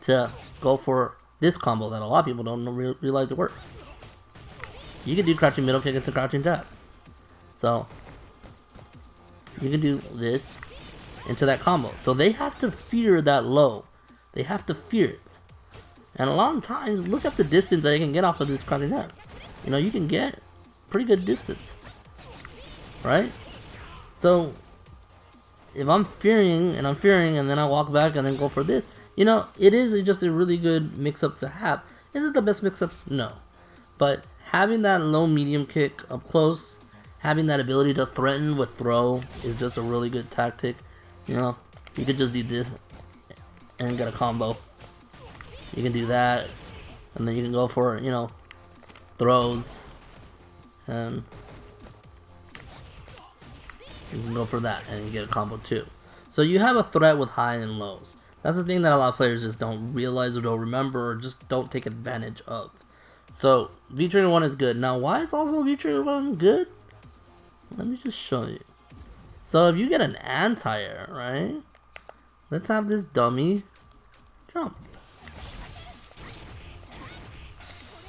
A: to go for this combo that a lot of people don't realize it works. You can do crouching middle kick into crouching jab. So, you can do this into that combo. So they have to fear that low. They have to fear it. And a lot of times, look at the distance that you can get off of this crouching jab. You can get pretty good distance, right? So if I'm fearing and then I walk back and then go for this, it is just a really good mix-up to have. Is it the best mix-up? No. But having that low medium kick up close, having that ability to threaten with throw is just a really good tactic. You could just do this and get a combo. You can do that, and then you can go for, throws, and you can go for that and you get a combo too. So you have a threat with high and lows. That's the thing that a lot of players just don't realize or don't remember or just don't take advantage of. So V-Trigger 1 is good. Now why is also V-Trigger 1 good? Let me just show you. So if you get an anti-air, right? Let's have this dummy jump.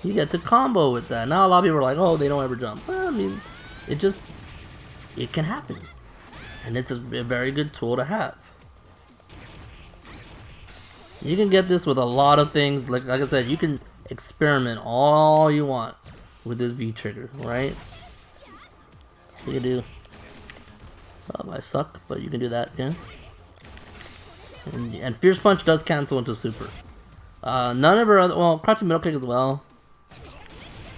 A: You get to combo with that. Now a lot of people are like, oh, they don't ever jump. Well, I mean, it can happen. And it's a very good tool to have. You can get this with a lot of things. Like I said, you can experiment all you want with this V-Trigger, right? You can do... Oh, I suck, but you can do that, yeah? And Fierce Punch does cancel into Super. None of her other... Well, Crouching Middle Kick as well.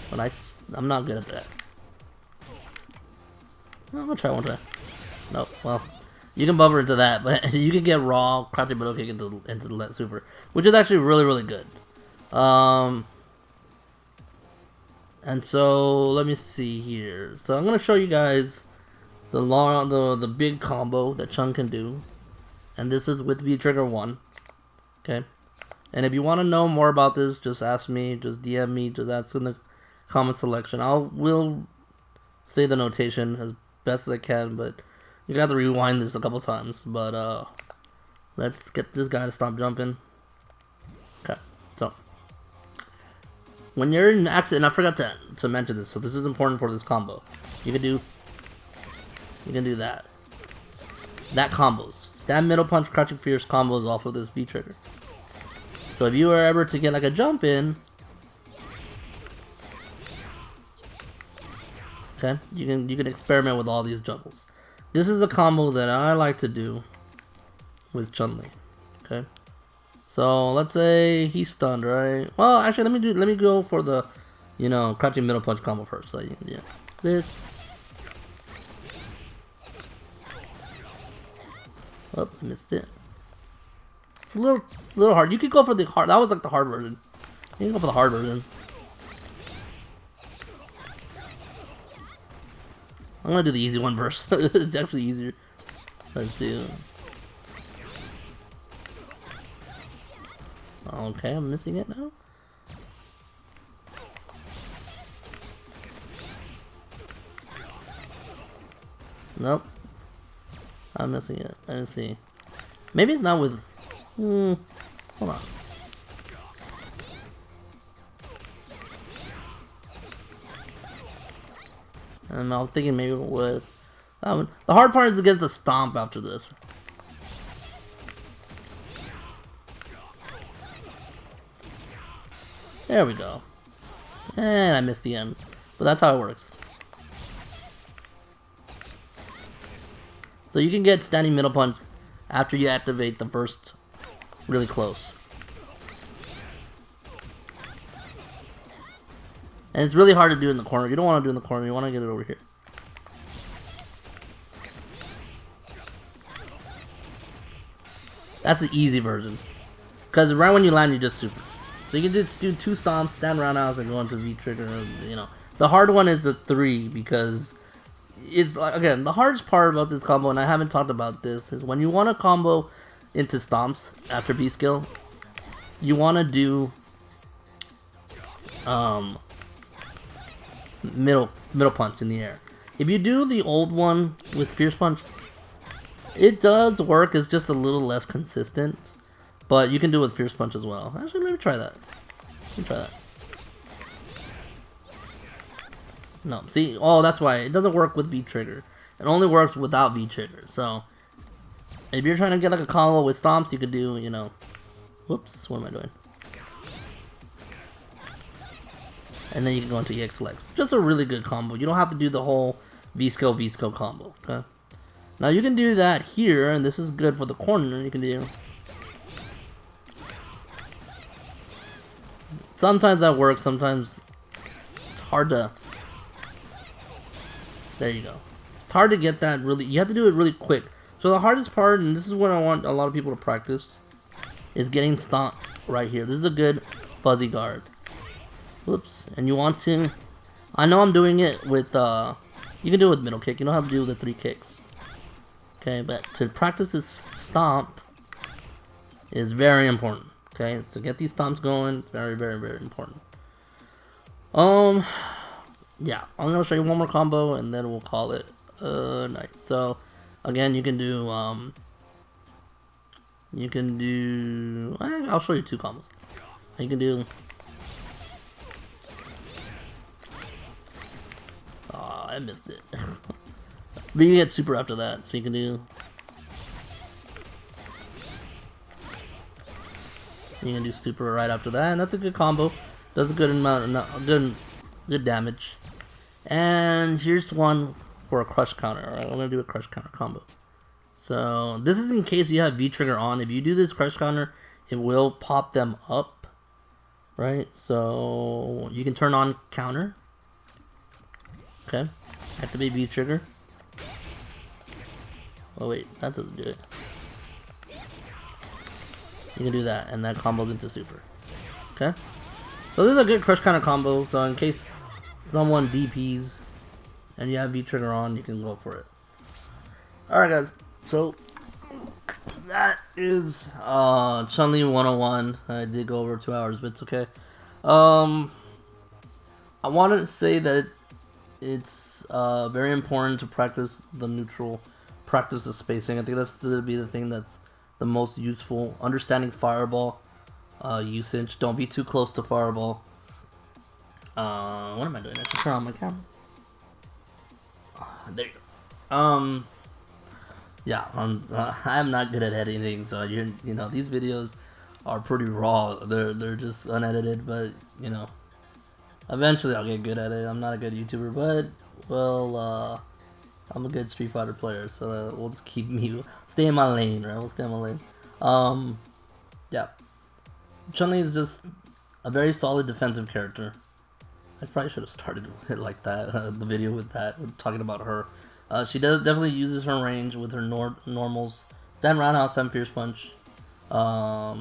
A: But I'm not good at that. I'm gonna try one try. Nope, well, you can buffer into that, but you can get raw crouching middle kick into the let super, which is actually really, really good. And so let me see here. So I'm gonna show you guys the big combo that Chun can do, and this is with V-Trigger 1. Okay, and if you want to know more about this, just ask me, just DM me, just ask in the comment selection. Will say the notation as best as I can, but you have to rewind this a couple times. But let's get this guy to stop jumping. Okay, so when you're in accident, and I forgot to mention this, so this is important for this combo. You can do that. That combos. Stand middle punch, crouching fierce combos off of this V-Trigger. So if you were ever to get like a jump in, okay, you can experiment with all these jumbles. This is a combo that I like to do with Chun-li. Okay, so let's say he's stunned, right? Well, actually, let me go for the, crouching middle punch combo first. So yeah, this. Oh, I missed it. It's a little hard. You could go for the hard. That was like the hard version. You can go for the hard version. I'm gonna do the easy one first. It's actually easier. Let's do. Okay, I'm missing it now. Nope. I'm missing it. I didn't see. Maybe it's not with. Hold on. And I was thinking maybe it would. The hard part is to get the stomp after this. There we go. And I missed the end. But that's how it works. So you can get standing middle punch after you activate the first really close. And it's really hard to do in the corner. You don't want to do it in the corner. You want to get it over here. That's the easy version. Because right when you land, you just super. So you can just do 2 stomps, stand roundhouse, and go into V-Trigger. The hard one is the 3 because is like, again, the hardest part about this combo, and I haven't talked about this, is when you want to combo into stomps after B skill, you want to do middle punch in the air. If you do the old one with fierce punch, it does work. It's just a little less consistent, but you can do it with fierce punch as well. Actually, let me try that. Let me try that. No, see, oh, that's why it doesn't work with V trigger. It only works without V trigger. So if you're trying to get like a combo with stomps, you could do, you know, whoops, what am I doing? And then you can go into EX Legs. Just a really good combo. You don't have to do the whole V skill combo. Okay. Now you can do that here, and this is good for the corner. You can do. Sometimes that works. Sometimes it's hard to. There you go. It's hard to get that really. You have to do it really quick. So the hardest part, and this is what I want a lot of people to practice, is getting stomped right here. This is a good fuzzy guard. Whoops. And you want to. I know I'm doing it with. You can do it with middle kick. You don't have to do the 3 kicks. Okay, but to practice this stomp is very important. Okay, to get these stomps going, it's very, very, very important. Yeah, I'm gonna show you one more combo and then we'll call it a night. So, again, you can do, I'll show you 2 combos. You can do, oh, I missed it. But you get super after that, so you can do. You can do super right after that, and that's a good combo. Does a good amount, good damage. And here's one for a crush counter. Alright, I'm gonna do a crush counter combo. So this is in case you have V trigger on. If you do this crush counter, it will pop them up, right? So you can turn on counter. Okay, activate V trigger. Oh wait, that doesn't do it. You can do that, and that combos into super. Okay? So this is a good crush counter combo, so in case someone DPs and you have V trigger on, you can go for it. Alright guys, so that is Chun-Li 101. I did go over 2 hours, but it's okay. I wanted to say that it's very important to practice the neutral, practice the spacing. I think that's going to be the thing that's the most useful. Understanding fireball usage. Don't be too close to fireball. What am I doing? I should turn on my camera. There you go. Yeah, I'm not good at editing, so you know these videos are pretty raw. They're just unedited, but you know, eventually I'll get good at it. I'm not a good YouTuber, but well, I'm a good Street Fighter player, so we'll just stay in my lane, right? We'll stay in my lane. Yeah. Chun-Li is just a very solid defensive character. I probably should have started it like that, the video with that, talking about her. She definitely uses her range with her normals. Then roundhouse and fierce punch are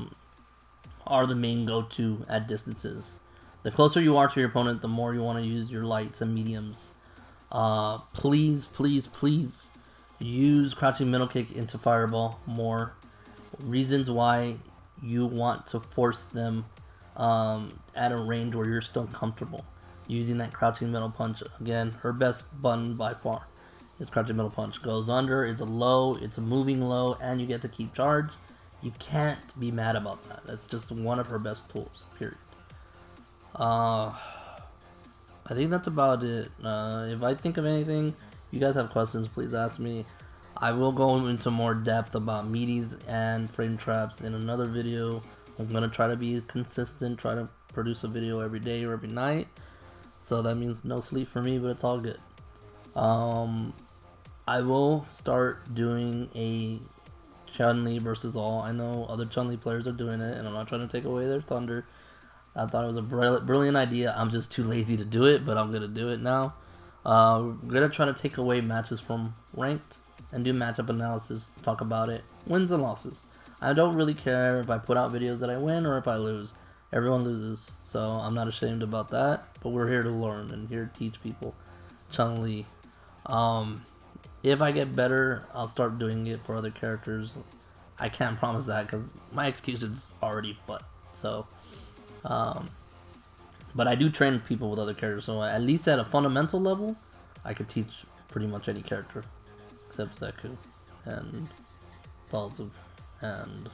A: the main go-to at distances. The closer you are to your opponent, the more you want to use your lights and mediums. Please, please, please use crouching middle kick into fireball more. Reasons why you want to force them at a range where you're still comfortable using that crouching middle punch. Again, her best button by far is crouching middle punch. Goes under, it's a low, it's a moving low, and you get to keep charge. You can't be mad about that. That's just one of her best tools, period. I think that's about it. If I think of anything, you guys have questions, please ask me. I will go into more depth about Meaties and frame traps in another video. I'm going to try to be consistent, try to produce a video every day or every night. So that means no sleep for me, but it's all good. I will start doing a Chun-Li versus all. I know other Chun-Li players are doing it, and I'm not trying to take away their thunder. I thought it was a brilliant idea. I'm just too lazy to do it, but I'm going to do it now. We're going to try to take away matches from ranked and do matchup analysis, talk about it, wins and losses. I don't really care if I put out videos that I win or if I lose. Everyone loses, so I'm not ashamed about that, but we're here to learn and here to teach people Chun-Li. If I get better, I'll start doing it for other characters. I can't promise that because my execution's already butt. So, but I do train people with other characters, so at least at a fundamental level, I could teach pretty much any character except Zeku and Balzu and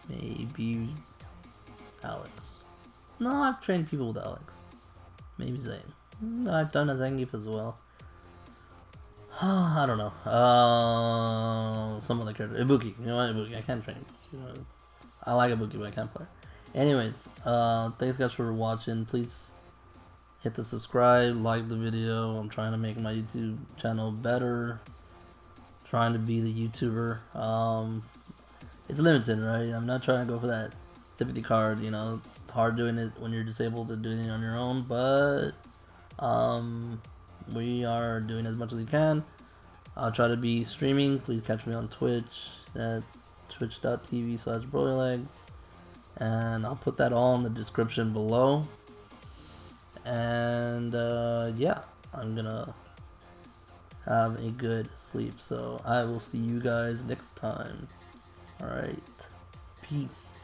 A: maybe Alex. No, I've trained people with Alex. Maybe Zane. No, I've done a Zangief as well. I don't know. Some other character. Ibuki. You know what? Ibuki. I can't train Ibuki. You know, I like Ibuki, but I can't play. Anyways, thanks guys for watching. Please hit the subscribe, like the video. I'm trying to make my YouTube channel better. Trying to be the YouTuber. It's limited, right? I'm not trying to go for that sympathy card. You know, it's hard doing it when you're disabled to do it on your own, but we are doing as much as we can. I'll try to be streaming. Please catch me on Twitch at twitch.tv/Brolylegs, and I'll put that all in the description below. And yeah, I'm gonna have a good sleep, so I will see you guys next time. Alright, peace.